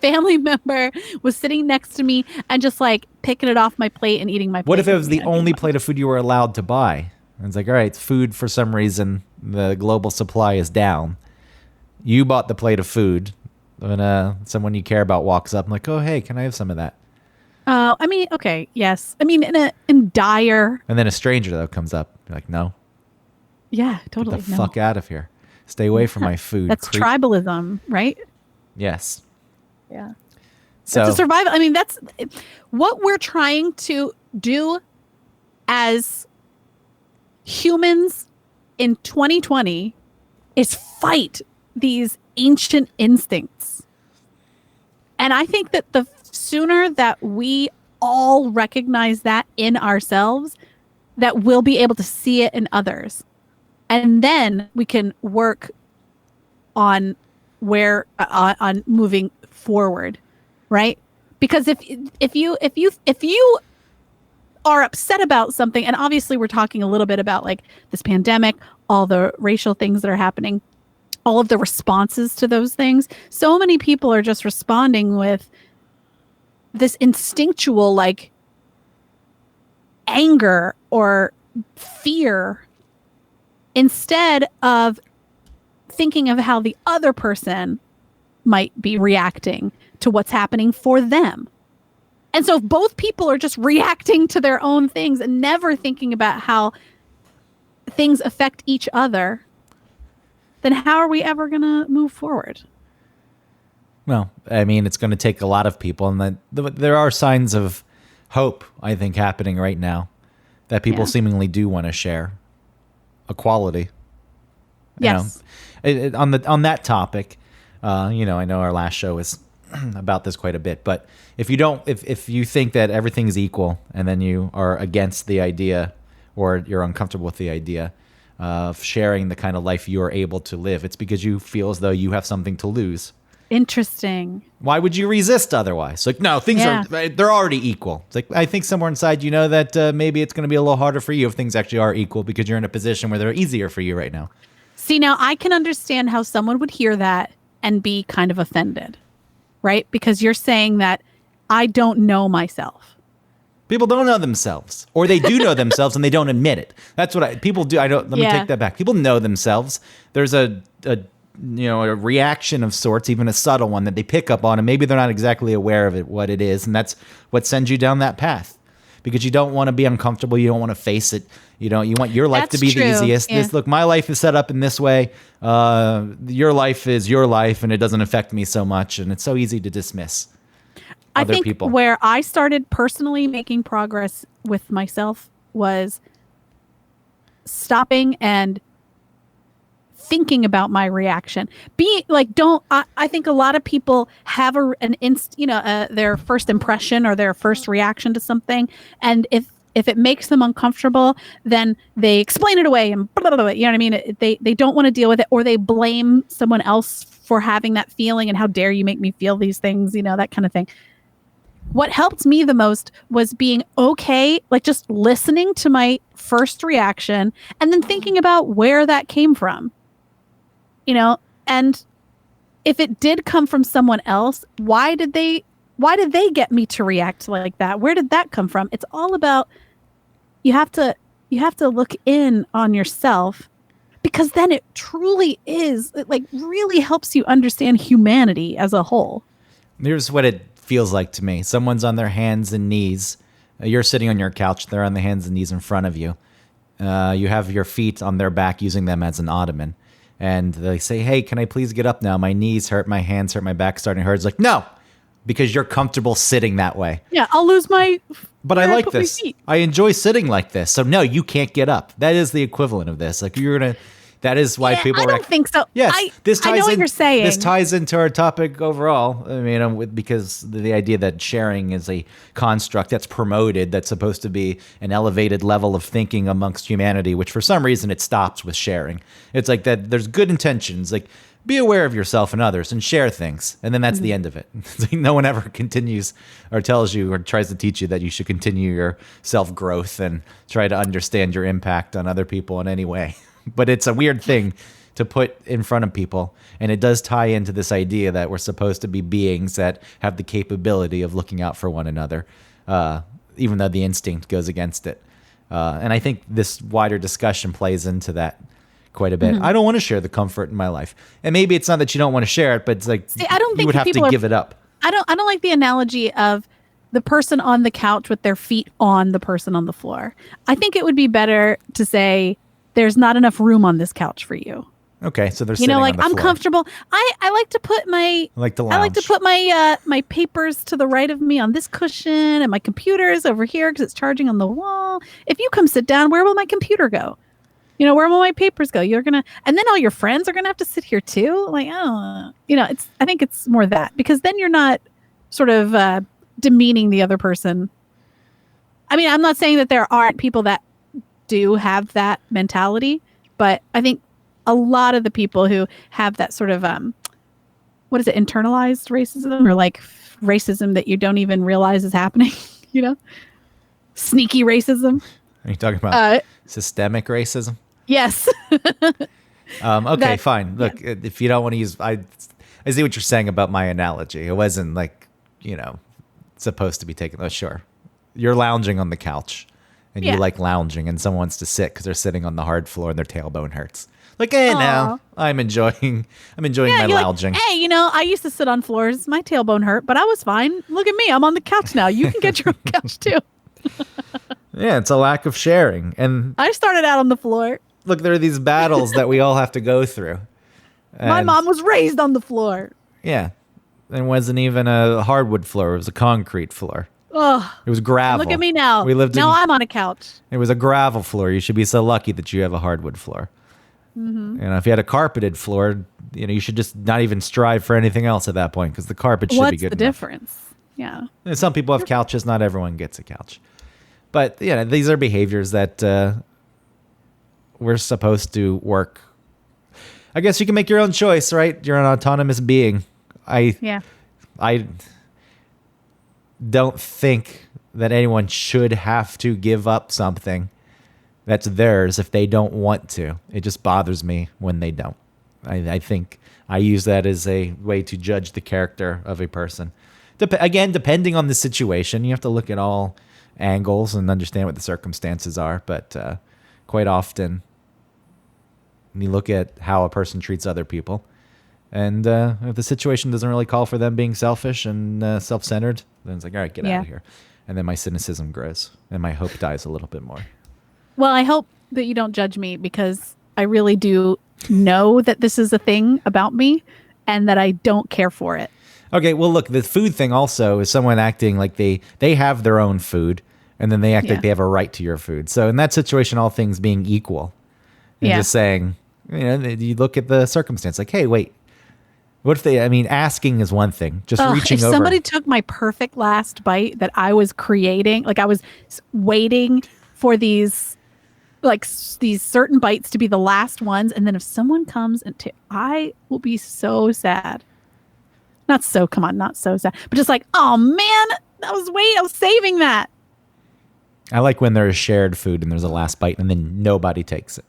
family member was sitting next to me and just like picking it off my plate and eating my plate. What if it with was me? the I'd be only bummed. plate of food you were allowed to buy? And it's like, all right, food for some reason, the global supply is down. You bought the plate of food, and someone you care about walks up and like, oh, hey, can I have some of that? I mean, okay, yes. I mean, in dire, And then a stranger, though, comes up. You're like, no, yeah, get totally. the No. fuck out of here. Stay away from my food. That's creep." tribalism, right? Yes. Yeah. So, To survive. I mean, that's what we're trying to do as humans in 2020 is fight these ancient instincts. And I think that the sooner that we all recognize that in ourselves, that we'll be able to see it in others. And then we can work on on moving forward, right? Because if you are upset about something, and obviously we're talking a little bit about like this pandemic, all the racial things that are happening, all of the responses to those things. So many people are just responding with this instinctual like anger or fear instead of thinking of how the other person might be reacting to what's happening for them. And so if both people are just reacting to their own things and never thinking about how things affect each other, then how are we ever going to move forward? well, I mean, it's going to take a lot of people. And there are signs of hope, I think, happening right now that people Yeah. seemingly do want to share equality. You Yes. know, on that topic, I know our last show is about this quite a bit, but if you think that everything's equal and then you are against the idea or you're uncomfortable with the idea of sharing the kind of life you're able to live, it's because you feel as though you have something to lose. Interesting. Why would you resist otherwise? Like, no, things Yeah. they're already equal. It's like, I think somewhere inside you know that maybe it's going to be a little harder for you if things actually are equal because you're in a position where they're easier for you right now. See, now I can understand how someone would hear that and be kind of offended, right? Because you're saying that I don't know myself. People don't know themselves, or they do know themselves and they don't admit it. That's what people do. Let me Yeah. take that back. People know themselves. There's a reaction of sorts, even a subtle one that they pick up on, and maybe they're not exactly aware of it, what it is, and that's what sends you down that path. Because you don't want to be uncomfortable, you don't want to face it. You want your life to That's be true, the easiest. yeah. Look, my life is set up in this way. Your life is your life, and it doesn't affect me so much, and it's so easy to dismiss I other think people. where I started personally making progress with myself was stopping and thinking about my reaction. I think a lot of people have their first impression or their first reaction to something, and if it makes them uncomfortable, then they explain it away and blah, blah, blah, you know what I mean? They don't want to deal with it, or they blame someone else for having that feeling and how dare you make me feel these things, that kind of thing. What helped me the most was being okay, like just listening to my first reaction and then thinking about where that came from. And if it did come from someone else, why did they get me to react like that? Where did that come from? It's all about you have to look in on yourself, because then it truly is, it like really helps you understand humanity as a whole. Here's what it feels like to me. Someone's on their hands and knees. You're sitting on your couch. They're on the hands and knees in front of you. You have your feet on their back, using them as an ottoman. And they say, hey, can I please get up now? My knees hurt, my hands hurt, my back's starting to hurt. It's like, no, because you're comfortable sitting that way. Yeah, I'll lose my. But where I like put my this. feet. I enjoy sitting like this. So no, you can't get up. That is the equivalent of this. Like you're gonna. That is why Yeah, people. I don't think so. Yes, this I ties know what in. you're saying. This ties into our topic overall. I mean, because the idea that sharing is a construct that's promoted, that's supposed to be an elevated level of thinking amongst humanity, which for some reason it stops with sharing. It's like that. There's good intentions, like be aware of yourself and others and share things, and then that's the end of it. It's like no one ever continues or tells you or tries to teach you that you should continue your self growth and try to understand your impact on other people in any way. But it's a weird thing to put in front of people. And it does tie into this idea that we're supposed to be beings that have the capability of looking out for one another, even though the instinct goes against it. And I think this wider discussion plays into that quite a bit. I don't want to share the comfort in my life. And maybe it's not that you don't want to share it, but it's like I don't you think would have people to are- give it up. I don't like the analogy of the person on the couch with their feet on the person on the floor. I think it would be better to say there's not enough room on this couch for you. Okay, so they're You sitting know, like on the I'm floor. comfortable. I like to put my I like to I like to lounge. put my my papers to the right of me on this cushion, and my computer is over here because it's charging on the wall. If you come sit down, where will my computer go? You know, where will my papers go? You're gonna, and then all your friends are gonna have to sit here too. Like, oh, you know, it's. I think it's more that, because then you're not sort of demeaning the other person. I mean, I'm not saying that there aren't people that do have that mentality, but I think a lot of the people who have that sort of what is it, internalized racism, or like racism that you don't even realize is happening, you know, sneaky racism. Are you talking about Uh, systemic racism? yes. Okay, That- fine. Look, if you don't want to use, I see what you're saying about my analogy. It wasn't like, supposed to be taken. Oh, sure. You're lounging on the couch, and Yeah. you like lounging, and someone wants to sit because they're sitting on the hard floor and their tailbone hurts. Like, hey, Aw. now I'm enjoying my Yeah, you're lounging. like, hey, you know, I used to sit on floors. My tailbone hurt, but I was fine. Look at me. I'm on the couch now. You can get your own couch too. Yeah, it's a lack of sharing. And I started out on the floor. look, there are these battles that we all have to go through. My And- mom was raised on the floor. Yeah. It wasn't even a hardwood floor. It was a concrete floor. Oh, It was gravel. look at me now. We lived now in, I'm on a couch. It was a gravel floor. You should be so lucky that you have a hardwood floor. If you had a carpeted floor, you should just not even strive for anything else at that point, because the carpet should be What's good the enough. difference? Yeah. And some people have couches. Not everyone gets a couch. But, these are behaviors that we're supposed to work. I guess you can make your own choice, right? You're an autonomous being. Yeah. I don't think that anyone should have to give up something that's theirs if they don't want to. It just bothers me when they don't. I think I use that as a way to judge the character of a person. Again, depending on the situation, you have to look at all angles and understand what the circumstances are. But quite often, you look at how a person treats other people. And if the situation doesn't really call for them being selfish and self-centered, then it's like, all right, get out of here. And then my cynicism grows and my hope dies a little bit more. Well, I hope that you don't judge me, because I really do know that this is a thing about me and that I don't care for it. Okay, well, look, the food thing also is someone acting like they have their own food, and then they act Yeah. like they have a right to your food. So in that situation, all things being equal, and Yeah. just saying, you look at the circumstance, like, hey, wait, what if asking is one thing, just Ugh, reaching if over. somebody took my perfect last bite that I was creating, like I was waiting for these certain bites to be the last ones, and then if someone comes I will be so sad. Not so sad, but just like, oh man, I was saving that. I like when there's shared food and there's a last bite and then nobody takes it.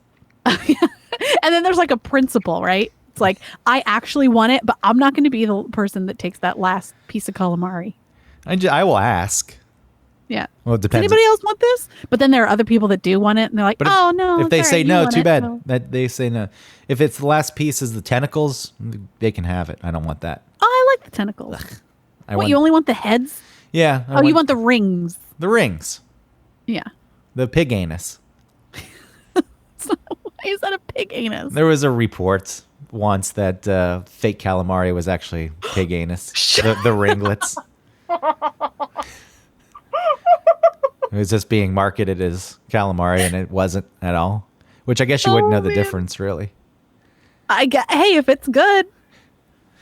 And then there's like a principle, right? It's like, I actually want it, but I'm not going to be the person that takes that last piece of calamari. I will ask. Yeah. Well, it Does depends. anybody else want this? But then there are other people that do want it, and they're like, But oh no. if they sorry, say you no, want too it, bad. so- That they say no. If it's the last piece is the tentacles, they can have it. I don't want that. Oh, I like the tentacles. What, you only want the heads? Yeah. You want the rings. the rings, Yeah. the pig anus. Why is that a pig anus? There was a report once that fake calamari was actually pig anus. The ringlets. It was just being marketed as calamari, and it wasn't at all. Which I guess you wouldn't know the difference, really. Hey, if it's good.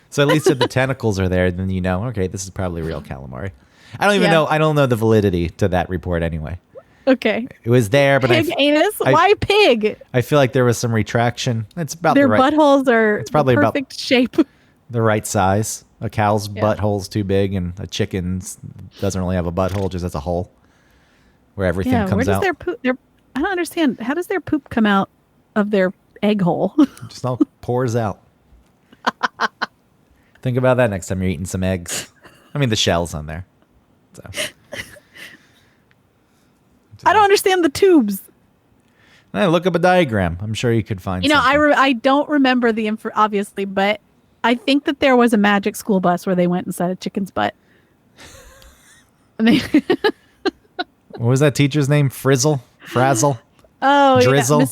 So at least if the tentacles are there, then you know, okay, this is probably real calamari. I don't even know. I don't know the validity to that report anyway. Okay. It was there, but pig anus? Why pig? I feel like there was some retraction. It's about their the right, buttholes are it's probably the perfect shape. The right size. A cow's butthole's too big, and a chicken's doesn't really have a butthole, just has a hole where everything comes out. Where does their poop? I don't understand. How does their poop come out of their egg hole? Just all pours out. Think about that next time you're eating some eggs. I mean, the shell's on there. So. I don't understand the tubes. Look up a diagram. I'm sure you could find. I don't remember the info, obviously, but I think that there was a magic school bus where they went inside a chicken's butt. And they. What was that teacher's name? Frazzle? Oh, Drizzle? Yeah,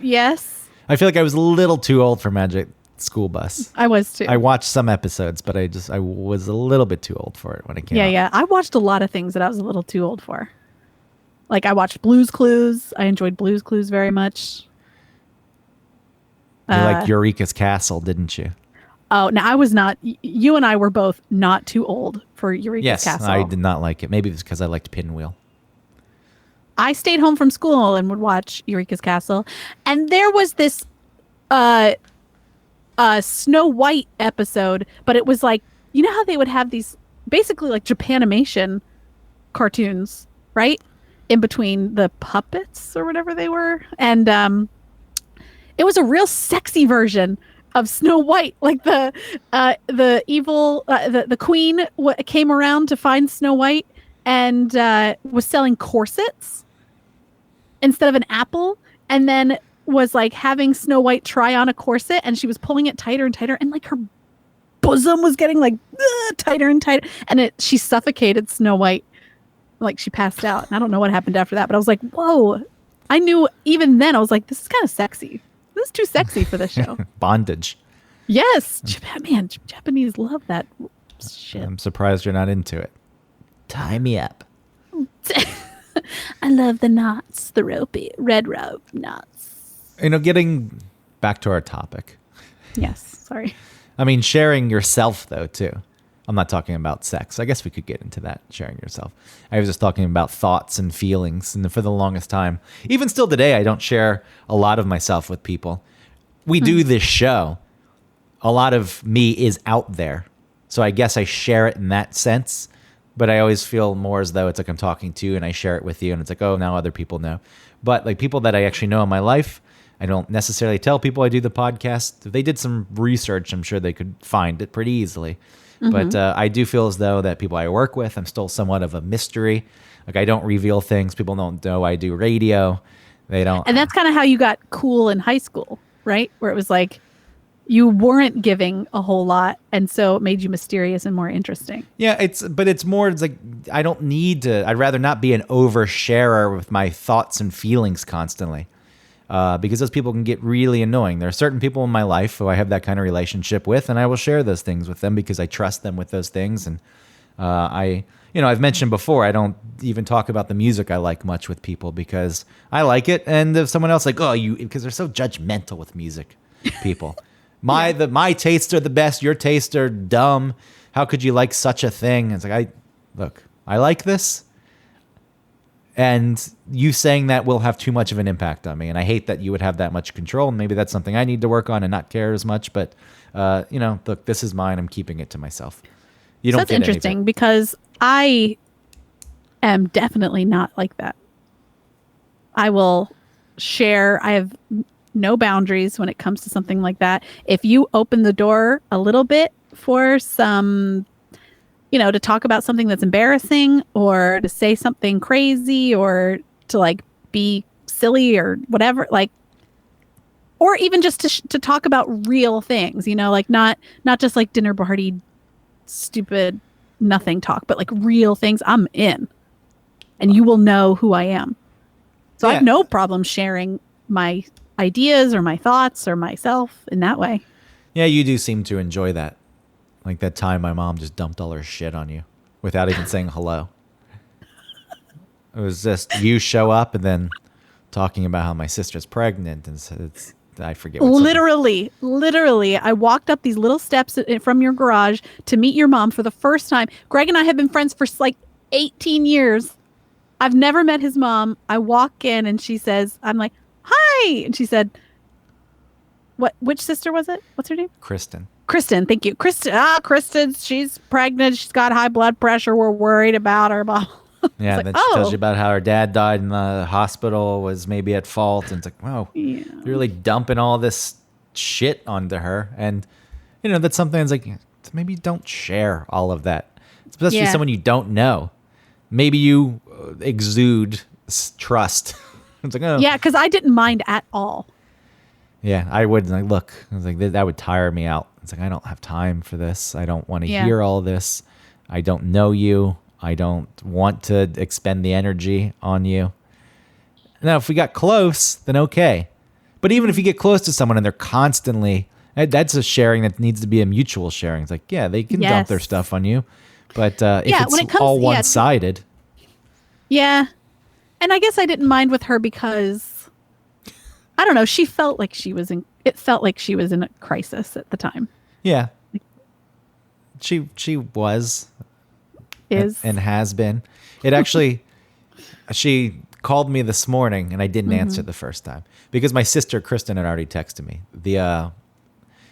yes. I feel like I was a little too old for Magic School Bus. I was too. I watched some episodes, but I was a little bit too old for it when it came out. Yeah. I watched a lot of things that I was a little too old for. Like I watched Blue's Clues. I enjoyed Blue's Clues very much. You liked Eureka's Castle, didn't you? Oh, no, I was not. You and I were both not too old for Eureka's Castle. Yes, I did not like it. Maybe it was because I liked Pinwheel. I stayed home from school and would watch Eureka's Castle. And there was this Snow White episode, but it was like, you know how they would have these basically like Japanimation cartoons, right? In between the puppets or whatever they were. And it was a real sexy version of Snow White. Like the evil, the queen came around to find Snow White and was selling corsets instead of an apple, and then was like having Snow White try on a corset, and she was pulling it tighter and tighter, and like her bosom was getting like tighter and tighter, and she suffocated Snow White. Like she passed out. And I don't know what happened after that, but I was like, whoa. I knew even then, I was like, this is kind of sexy. This is too sexy for this show. Bondage. Yes. Man, Japanese love that shit. I'm surprised you're not into it. Tie me up. I love the knots, the ropey, red rope knots. Getting back to our topic. Yes, sorry. I mean, sharing yourself, though, too. I'm not talking about sex. I guess we could get into that, sharing yourself. I was just talking about thoughts and feelings. And for the longest time, even still today, I don't share a lot of myself with people. We do this show. A lot of me is out there. So I guess I share it in that sense. But I always feel more as though it's like I'm talking to you and I share it with you. And it's like, oh, now other people know. But like people that I actually know in my life, I don't necessarily tell people I do the podcast. If they did some research, I'm sure they could find it pretty easily. But I do feel as though that people I work with, I'm still somewhat of a mystery. Like I don't reveal things. People don't know I do radio. They don't. And that's kind of how you got cool in high school, right? Where it was like you weren't giving a whole lot, and so it made you mysterious and more interesting. Yeah, it's more, it's like I don't need to. I'd rather not be an oversharer with my thoughts and feelings constantly. Because those people can get really annoying. There are certain people in my life who I have that kind of relationship with, and I will share those things with them because I trust them with those things. And I've mentioned before, I don't even talk about the music I like much with people because I like it. And if someone else because they're so judgmental with music, people. My tastes are the best. Your tastes are dumb. How could you like such a thing? It's like, I like this. And you saying that will have too much of an impact on me. And I hate that you would have that much control. And maybe that's something I need to work on and not care as much. But, look, this is mine. I'm keeping it to myself. You don't. That's interesting because I am definitely not like that. I will share. I have no boundaries when it comes to something like that. If you open the door a little bit for some, to talk about something that's embarrassing or to say something crazy or to like be silly or whatever, like, or even just to talk about real things, like not just like dinner party, stupid, nothing talk, but like real things, I'm in, and you will know who I am. So I have no problem sharing my ideas or my thoughts or myself in that way. Yeah, you do seem to enjoy that. Like that time my mom just dumped all her shit on you without even saying hello. It was just you show up and then talking about how my sister's pregnant and so I forget what Literally, I walked up these little steps from your garage to meet your mom for the first time. Greg and I have been friends for like 18 years. I've never met his mom. I walk in and she says, I'm like, hi. And she said, which sister was it? What's her name? Kristen. Kristen, thank you. Kristen, she's pregnant. She's got high blood pressure. We're worried about her. Yeah, like, then she tells you about how her dad died in the hospital, was maybe at fault. And it's like, wow, Yeah. you're really dumping all this shit onto her. And, that's something that's like, maybe don't share all of that. Especially someone you don't know. Maybe you exude trust. It's like, oh. Yeah, because I didn't mind at all. Yeah, I would. Like, look, I was like, that would tire me out. It's like, I don't have time for this. I don't want to hear all this. I don't know you. I don't want to expend the energy on you. Now, if we got close, then okay. But even if you get close to someone and they're constantly, that's a sharing that needs to be a mutual sharing. It's like, yeah, they can dump their stuff on you. But if it's all one-sided. Yeah. And I guess I didn't mind with her because, I don't know, it felt like she was in a crisis at the time. Yeah. She was. And has been. It actually, she called me this morning and I didn't answer the first time because my sister Kristen had already texted me.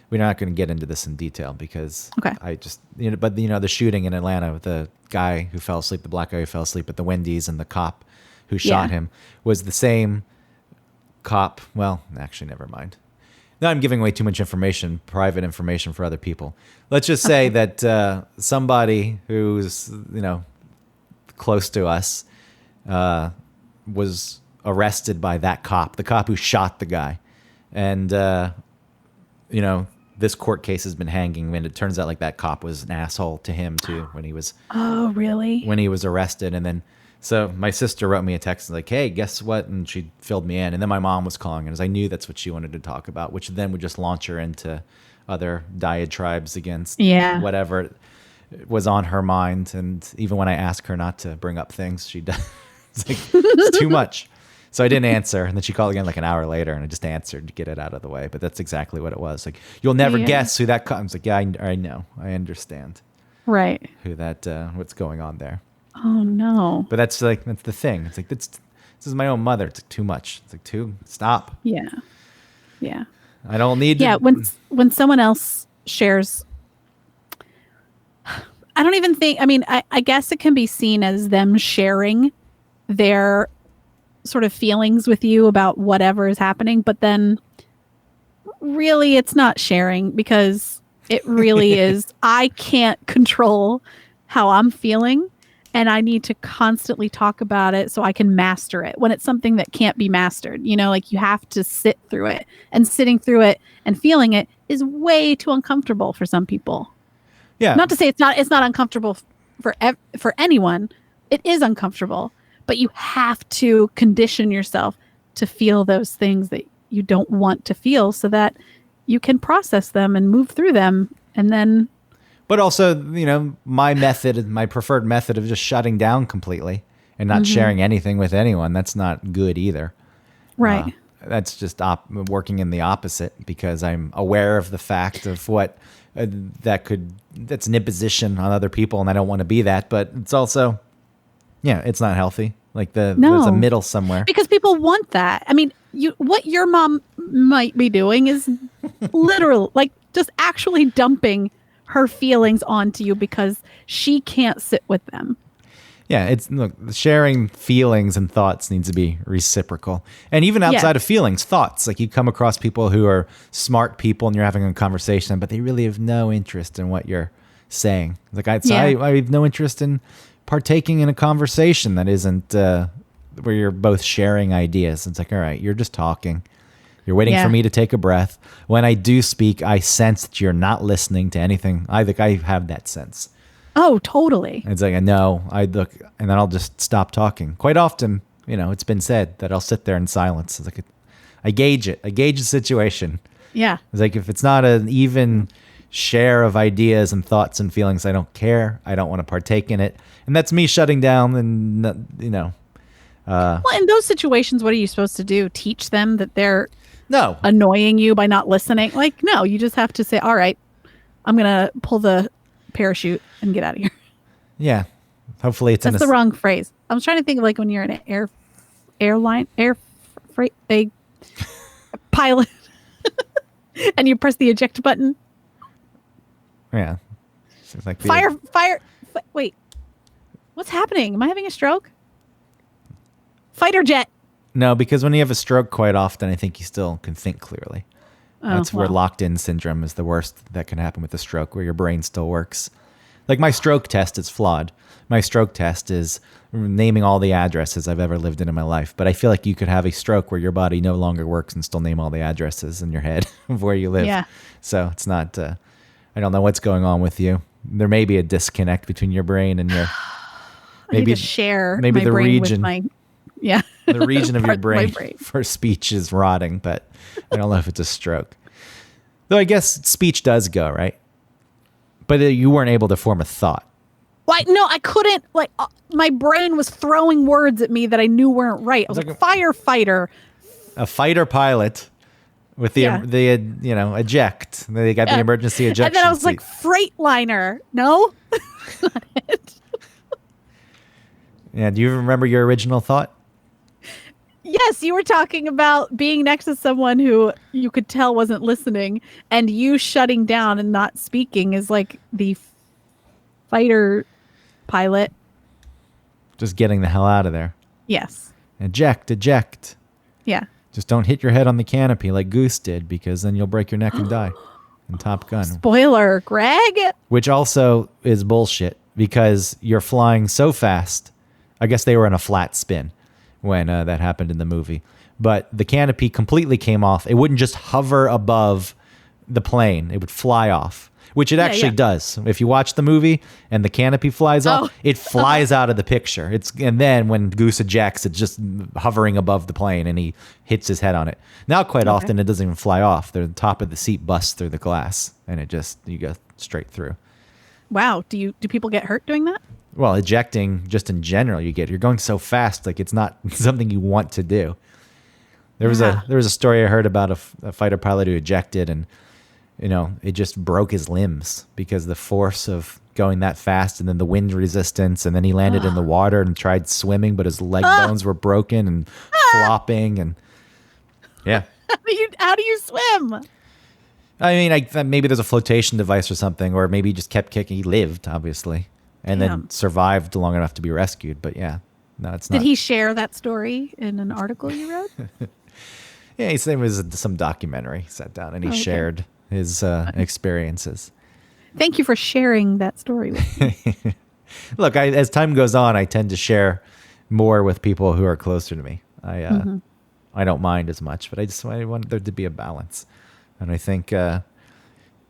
We're not going to get into this in detail because I just, but the shooting in Atlanta with the guy who fell asleep, the black guy who fell asleep at the Wendy's and the cop who shot him was the same cop. Well, actually, never mind. Now I'm giving away too much information, private information for other people. Let's just say that somebody who's, close to us was arrested by that cop, the cop who shot the guy. And, this court case has been hanging, and it turns out like that cop was an asshole to him too when he was when he was arrested. And then so my sister wrote me a text like, hey, guess what? And she filled me in. And then my mom was calling, and as I knew that's what she wanted to talk about, which then would just launch her into other diatribes against whatever was on her mind. And even when I ask her not to bring up things, she does. It's like, it's too much. So I didn't answer. And then she called again like an hour later, and I just answered to get it out of the way. But that's exactly what it was. Like, you'll never guess who that I was like, yeah, I know. I understand. Right. Who that, what's going on there. Oh, no. But that's the thing. It's like, this is my own mother. It's like too much. It's like, stop. Yeah. Yeah. I don't need to. Yeah. When someone else shares, I don't even think, I guess it can be seen as them sharing their sort of feelings with you about whatever is happening, but then really it's not sharing because it really is, I can't control how I'm feeling and I need to constantly talk about it so I can master it when it's something that can't be mastered. Like you have to sit through it, and sitting through it and feeling it is way too uncomfortable for some people. Yeah. Not to say it's not uncomfortable for anyone. It is uncomfortable. But you have to condition yourself to feel those things that you don't want to feel so that you can process them and move through them. And then. But also, my preferred method of just shutting down completely and not sharing anything with anyone, that's not good either. Right. That's just working in the opposite because I'm aware of the fact of what that's an imposition on other people, and I don't want to be that. But it's also. Yeah, it's not healthy. Like there's a middle somewhere. Because people want that. What your mom might be doing is literal, like just actually dumping her feelings onto you because she can't sit with them. Yeah, sharing feelings and thoughts needs to be reciprocal. And even outside of feelings, thoughts. Like you come across people who are smart people and you're having a conversation, but they really have no interest in what you're saying. Like I have no interest in partaking in a conversation that isn't where you're both sharing ideas. It's like, all right, you're just talking. You're waiting for me to take a breath. When I do speak, I sense that you're not listening to anything. I think I have that sense. Oh, totally. It's like, no, I look, and then I'll just stop talking. Quite often, it's been said that I'll sit there in silence. It's like, I gauge it. I gauge the situation. Yeah. It's like if it's not an even share of ideas and thoughts and feelings, I don't care. I don't want to partake in it. And that's me shutting down and, you know. Well, in those situations, what are you supposed to do? Teach them that they're No. annoying you by not listening? Like, no, you just have to say, all right, I'm going to pull the parachute and get out of here. Yeah. Hopefully it's That's the wrong phrase. I was trying to think of like when you're in an air freight, a pilot and you press the eject button. Yeah. It's like Wait, what's happening? Am I having a stroke? Fighter jet. No, because when you have a stroke quite often, I think you still can think clearly. That's where locked-in syndrome is the worst that can happen with a stroke, where your brain still works. Like my stroke test is flawed. My stroke test is naming all the addresses I've ever lived in my life. But I feel like you could have a stroke where your body no longer works and still name all the addresses in your head of where you live. Yeah. So it's not, I don't know what's going on with you. There may be a disconnect between your brain and your... I need to share maybe my the brain region. with my... Yeah. The region of your Part of my brain for speech is rotting, but I don't know if it's a stroke. Though I guess speech does go, right? But you weren't able to form a thought. Why? No, I couldn't. Like, my brain was throwing words at me that I knew weren't right. I was like, firefighter. A fighter pilot with the eject. They got the emergency ejection And then I was seat. like, Freightliner. No? Not it. Yeah, do you remember your original thought? Yes, you were talking about being next to someone who you could tell wasn't listening, and you shutting down and not speaking is like the fighter pilot. Just getting the hell out of there. Yes. Eject. Yeah. Just don't hit your head on the canopy like Goose did, because then you'll break your neck and die. In Top Gun. Spoiler, Greg. Which also is bullshit, because you're flying so fast. I guess they were in a flat spin when that happened in the movie. But the canopy completely came off. It wouldn't just hover above the plane. It would fly off, which it actually does. If you watch the movie and the canopy flies off, it flies out of the picture. And then when Goose ejects, it's just hovering above the plane and he hits his head on it. Now, quite often, it doesn't even fly off. The top of the seat busts through the glass and you go straight through. Wow. Do people get hurt doing that? Well, ejecting just in general, you're going so fast, like it's not something you want to do. There was a story I heard about a fighter pilot who ejected, and it just broke his limbs because the force of going that fast, and then the wind resistance, and then he landed in the water and tried swimming, but his leg bones were broken and flopping, and yeah. How do you swim? I mean, maybe there's a flotation device or something, or maybe he just kept kicking. He lived, obviously. And then survived long enough to be rescued. But yeah, no, it's not. Did he share that story in an article you wrote? Yeah, he said it was some documentary. He sat down and he shared his experiences. Thank you for sharing that story with me. Look, as time goes on, I tend to share more with people who are closer to me. I don't mind as much, but I want there to be a balance. And I think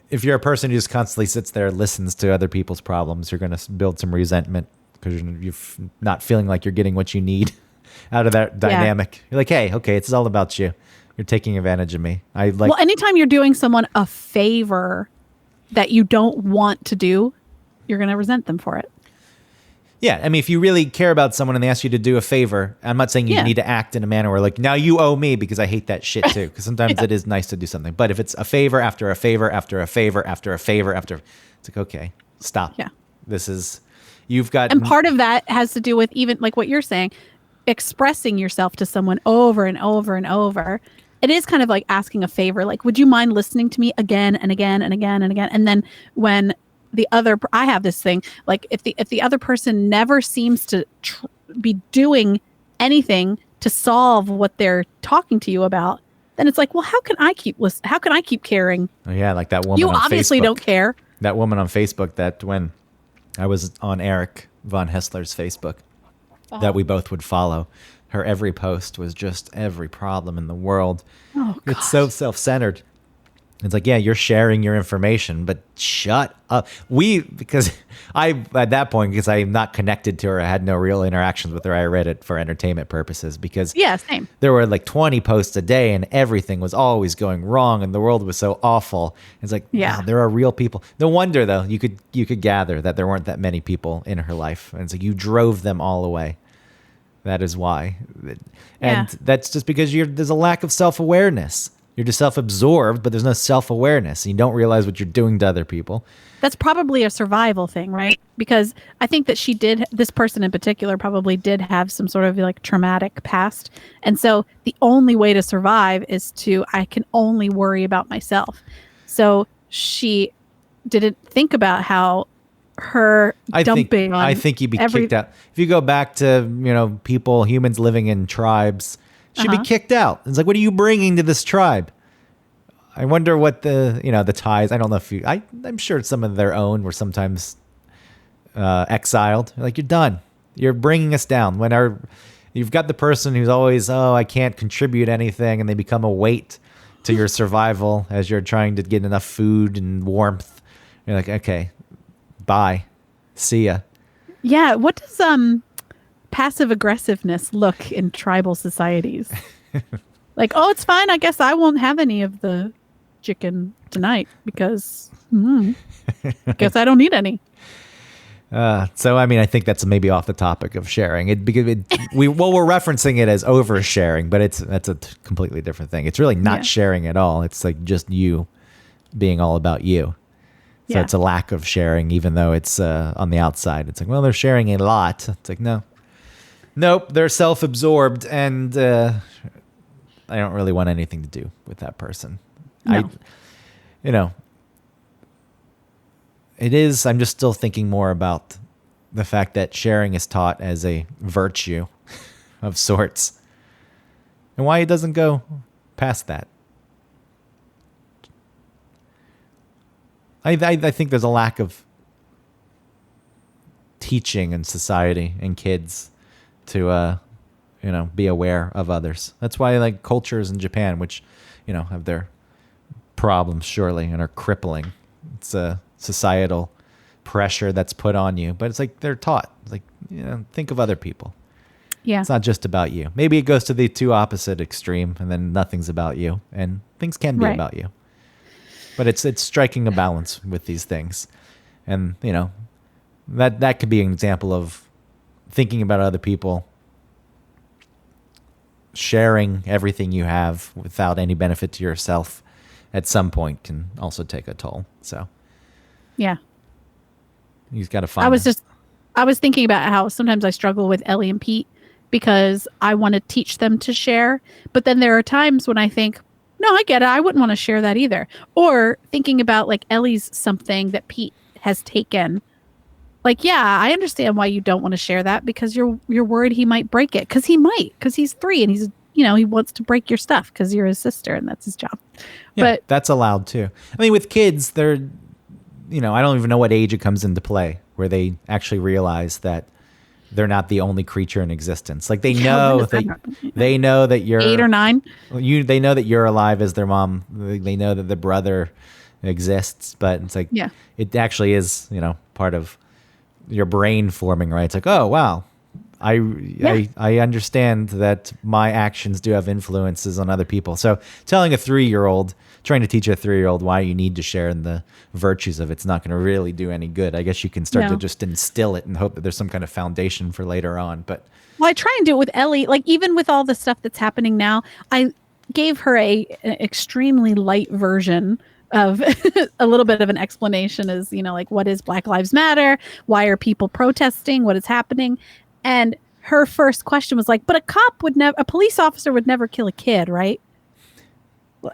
if you're a person who just constantly sits there and listens to other people's problems, you're going to build some resentment because you're not feeling like you're getting what you need out of that dynamic. You're like, hey, okay, it's all about you. You're taking advantage of me. Well, anytime you're doing someone a favor that you don't want to do, you're going to resent them for it. Yeah, I mean, if you really care about someone and they ask you to do a favor, I'm not saying you need to act in a manner where like, now you owe me, because I hate that shit too. Because sometimes it is nice to do something. But if it's a favor after a favor after a favor after a favor after, it's like, okay, stop. Yeah. You've got. And part of that has to do with even like what you're saying, expressing yourself to someone over and over and over. It is kind of like asking a favor. Like, would you mind listening to me again and again and again and again? And then when I have this thing, like if the other person never seems to be doing anything to solve what they're talking to you about, then it's like, well, how can I keep caring? Oh yeah, like that woman. You on obviously Facebook. don't care. That woman on Facebook that when I was on Eric von Hessler's Facebook, that we both would follow. Her every post was just every problem in the world. Oh, God. It's so self-centered. It's like, yeah, you're sharing your information, but shut up. Because at that point, because I'm not connected to her, I had no real interactions with her. I read it for entertainment purposes because Yeah, same. there were like 20 posts a day and everything was always going wrong and the world was so awful. It's like, Yeah. wow, there are real people. No wonder though, you could gather that there weren't that many people in her life. And it's like you drove them all away. That is why. And that's just because there's a lack of self-awareness. You're just self-absorbed, but there's no self-awareness. You don't realize what you're doing to other people. That's probably a survival thing, right? Because I think that this person in particular probably did have some sort of like traumatic past. And so the only way to survive is I can only worry about myself. So she didn't think about how her dumping on I think you'd be kicked out. If you go back to, humans living in tribes, she'd be kicked out. It's like, what are you bringing to this tribe? I wonder what the ties. I don't know if I'm sure some of their own were sometimes exiled. Like, you're done. You're bringing us down. You've got the person who's always, I can't contribute anything, and they become a weight to your survival as you're trying to get enough food and warmth. You're like, okay, bye, see ya. Yeah. What does passive aggressiveness look in tribal societies? Like, oh, it's fine. I guess I won't have any of the chicken tonight because guess I don't need any. So, I mean, I think that's maybe off the topic of sharing it because we're referencing it as oversharing, but that's a completely different thing. It's really not sharing at all. It's like just you being all about you. So it's a lack of sharing, even though it's on the outside. It's like, well, they're sharing a lot. It's like, nope, they're self-absorbed, and I don't really want anything to do with that person. No. I'm just still thinking more about the fact that sharing is taught as a virtue of sorts, and why it doesn't go past that. I think there's a lack of teaching in society and kids to be aware of others. That's why like cultures in Japan, which have their problems surely and are crippling. It's a societal pressure that's put on you, but it's like they're taught, like, think of other people. Yeah. It's not just about you. Maybe it goes to the two opposite extreme and then nothing's about you and things can be about you. But it's striking a balance with these things. And, that could be an example of thinking about other people, sharing everything you have without any benefit to yourself at some point can also take a toll. So, yeah. You've got to find I was thinking about how sometimes I struggle with Ellie and Pete because I want to teach them to share. But then there are times when I think, no, I get it. I wouldn't want to share that either. Or thinking about like Ellie's something that Pete has taken. Like, yeah, I understand why you don't want to share that because you're worried he might break it. Because he might. Because he's 3 and he's, he wants to break your stuff because you're his sister and that's his job. Yeah, but that's allowed too. I mean, with kids, they're, I don't even know what age it comes into play where they actually realize that they're not the only creature in existence. Like they know they know that you're 8 or 9. They know that you're alive as their mom. They know that the brother exists, but it's like it actually is, part of your brain forming, right? It's like, oh wow, I understand that my actions do have influences on other people. So telling a 3-year-old, trying to teach a 3-year-old why you need to share in the virtues of it's not going to really do any good. I guess you can start to just instill it and hope that there's some kind of foundation for later on. But well, I try and do it with Ellie. Like even with all the stuff that's happening now, I gave her an extremely light version of a little bit of an explanation as, like what is Black Lives Matter? Why are people protesting? What is happening? And her first question was like, but a police officer would never kill a kid, right?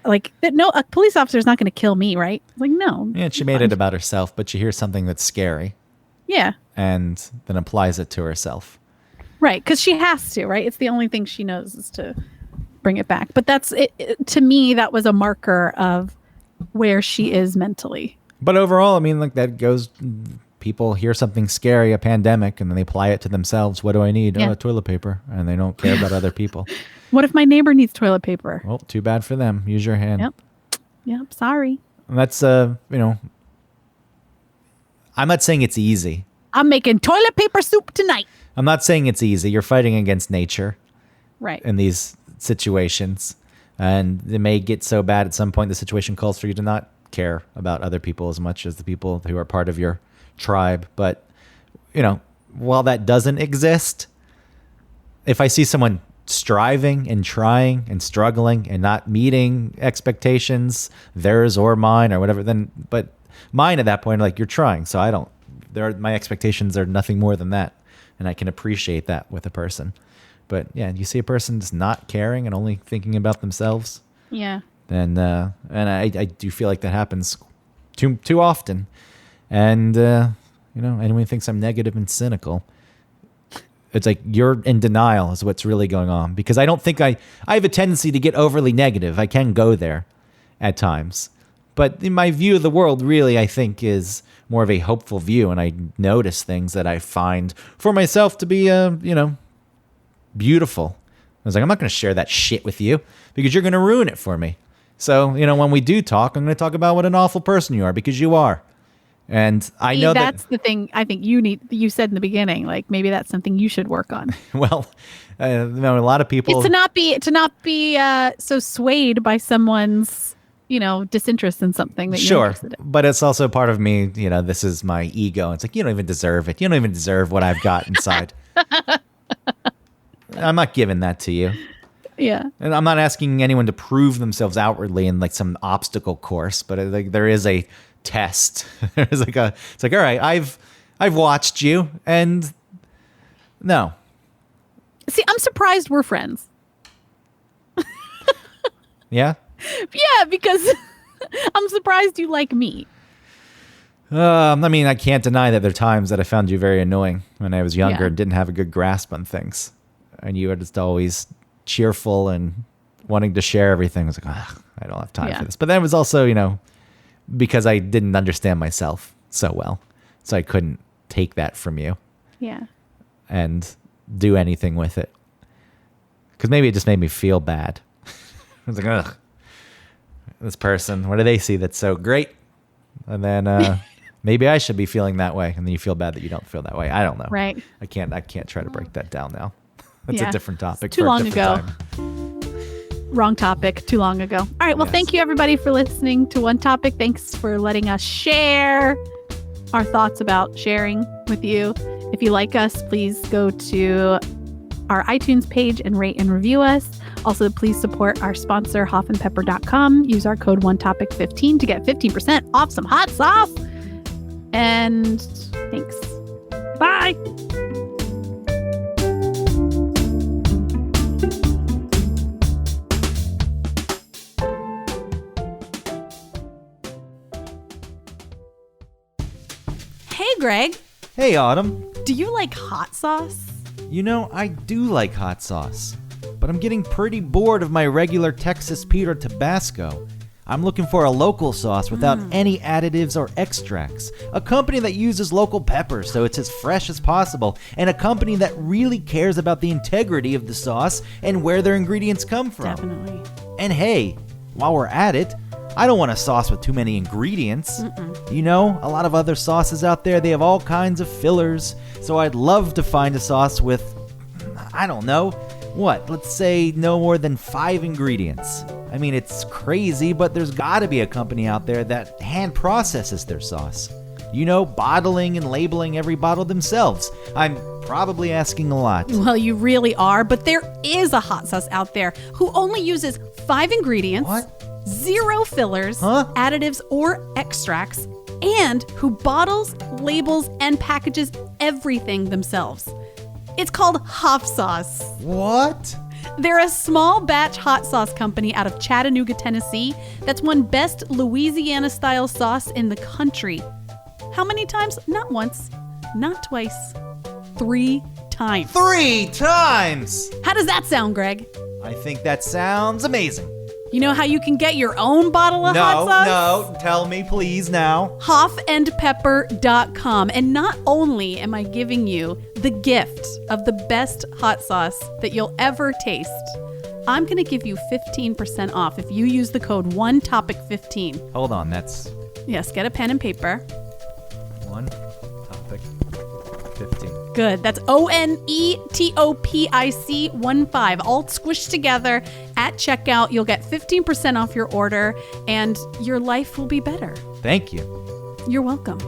Like, no, a police officer is not going to kill me, right? Like, no. Yeah, she made it about herself, but she hears something that's scary. Yeah. And then applies it to herself. Right, because she has to, right? It's the only thing she knows is to bring it back. But that's, to me, that was a marker of where she is mentally. But overall, I mean, like that goes... People hear something scary, a pandemic, and then they apply it to themselves. What do I need? Oh, toilet paper. And they don't care about other people. What if my neighbor needs toilet paper? Well, too bad for them. Use your hand. Yep. Sorry. And that's, I'm not saying it's easy. I'm making toilet paper soup tonight. I'm not saying it's easy. You're fighting against nature Right. in these situations. And it may get so bad at some point the situation calls for you to not care about other people as much as the people who are part of your tribe. But, while that doesn't exist, if I see someone striving and trying and struggling and not meeting expectations, theirs or mine or whatever, but mine at that point, like, you're trying. So my expectations are nothing more than that. And I can appreciate that with a person. But yeah, you see a person just not caring and only thinking about themselves. Yeah. And I do feel like that happens too often. And anyone who thinks I'm negative and cynical, it's like you're in denial is what's really going on. Because I don't think I have a tendency to get overly negative. I can go there at times. But in my view of the world, really, I think is more of a hopeful view. And I notice things that I find for myself to be, beautiful. I was like, I'm not going to share that shit with you because you're going to ruin it for me. So, when we do talk, I'm going to talk about what an awful person you are because you are. And I know that's the thing I think you said in the beginning, like maybe that's something you should work on. Well, a lot of people. It's to not be so swayed by someone's, disinterest in something that you're interested in. But it's also part of me, this is my ego. It's like, you don't even deserve it. You don't even deserve what I've got inside. I'm not giving that to you. Yeah. And I'm not asking anyone to prove themselves outwardly in like some obstacle course, but like there is a test. It's like all right, I've watched you and no. See, I'm surprised we're friends. Yeah? Yeah, because I'm surprised you like me. I can't deny that there are times that I found you very annoying when I was younger Yeah. and didn't have a good grasp on things. And you were just always cheerful and wanting to share everything. I was like, I don't have time for this. But then it was also, because I didn't understand myself so well. So I couldn't take that from you. Yeah. And do anything with it. Because maybe it just made me feel bad. I was like, ugh, this person, what do they see that's so great? And then maybe I should be feeling that way. And then you feel bad that you don't feel that way. I don't know. Right. I can't try to break that down now. That's Yeah. a different topic. It's too for a long different ago. time. Wrong topic, too long ago. All right. Well, Yes. Thank you everybody for listening to One Topic. Thanks for letting us share our thoughts about sharing with you. If you like us, please go to our iTunes page and rate and review us. Also, please support our sponsor, hoffandpepper.com. Use our code OneTopic15 to get 15% off some hot sauce. And thanks. Bye. Hey, Greg. Hey, Autumn. Do you like hot sauce? I do like hot sauce, but I'm getting pretty bored of my regular Texas Pete or Tabasco. I'm looking for a local sauce without any additives or extracts. A company that uses local peppers so it's as fresh as possible, and a company that really cares about the integrity of the sauce and where their ingredients come from. Definitely. And hey, while we're at it, I don't want a sauce with too many ingredients. A lot of other sauces out there, they have all kinds of fillers. So I'd love to find a sauce with, I don't know, let's say no more than 5 ingredients. I mean, it's crazy, but there's gotta be a company out there that hand processes their sauce. Bottling and labeling every bottle themselves. I'm probably asking a lot. Well, you really are, but there is a hot sauce out there who only uses 5 ingredients, What? 0 fillers, Huh? additives, or extracts, and who bottles, labels, and packages everything themselves. It's called Hoff Sauce. What? They're a small batch hot sauce company out of Chattanooga, Tennessee that's won Best Louisiana-style sauce in the country. How many times? Not once, not twice, 3 times. 3 times! How does that sound, Greg? I think that sounds amazing. You know how you can get your own bottle of hot sauce? No, tell me please now. Hoffandpepper.com. And not only am I giving you the gift of the best hot sauce that you'll ever taste, I'm going to give you 15% off if you use the code ONETOPIC15. Hold on, that's Yes, get a pen and paper. one topic 15. Good. That's ONETOPIC 15, all squished together at checkout. You'll get 15% off your order and your life will be better. Thank you. You're welcome.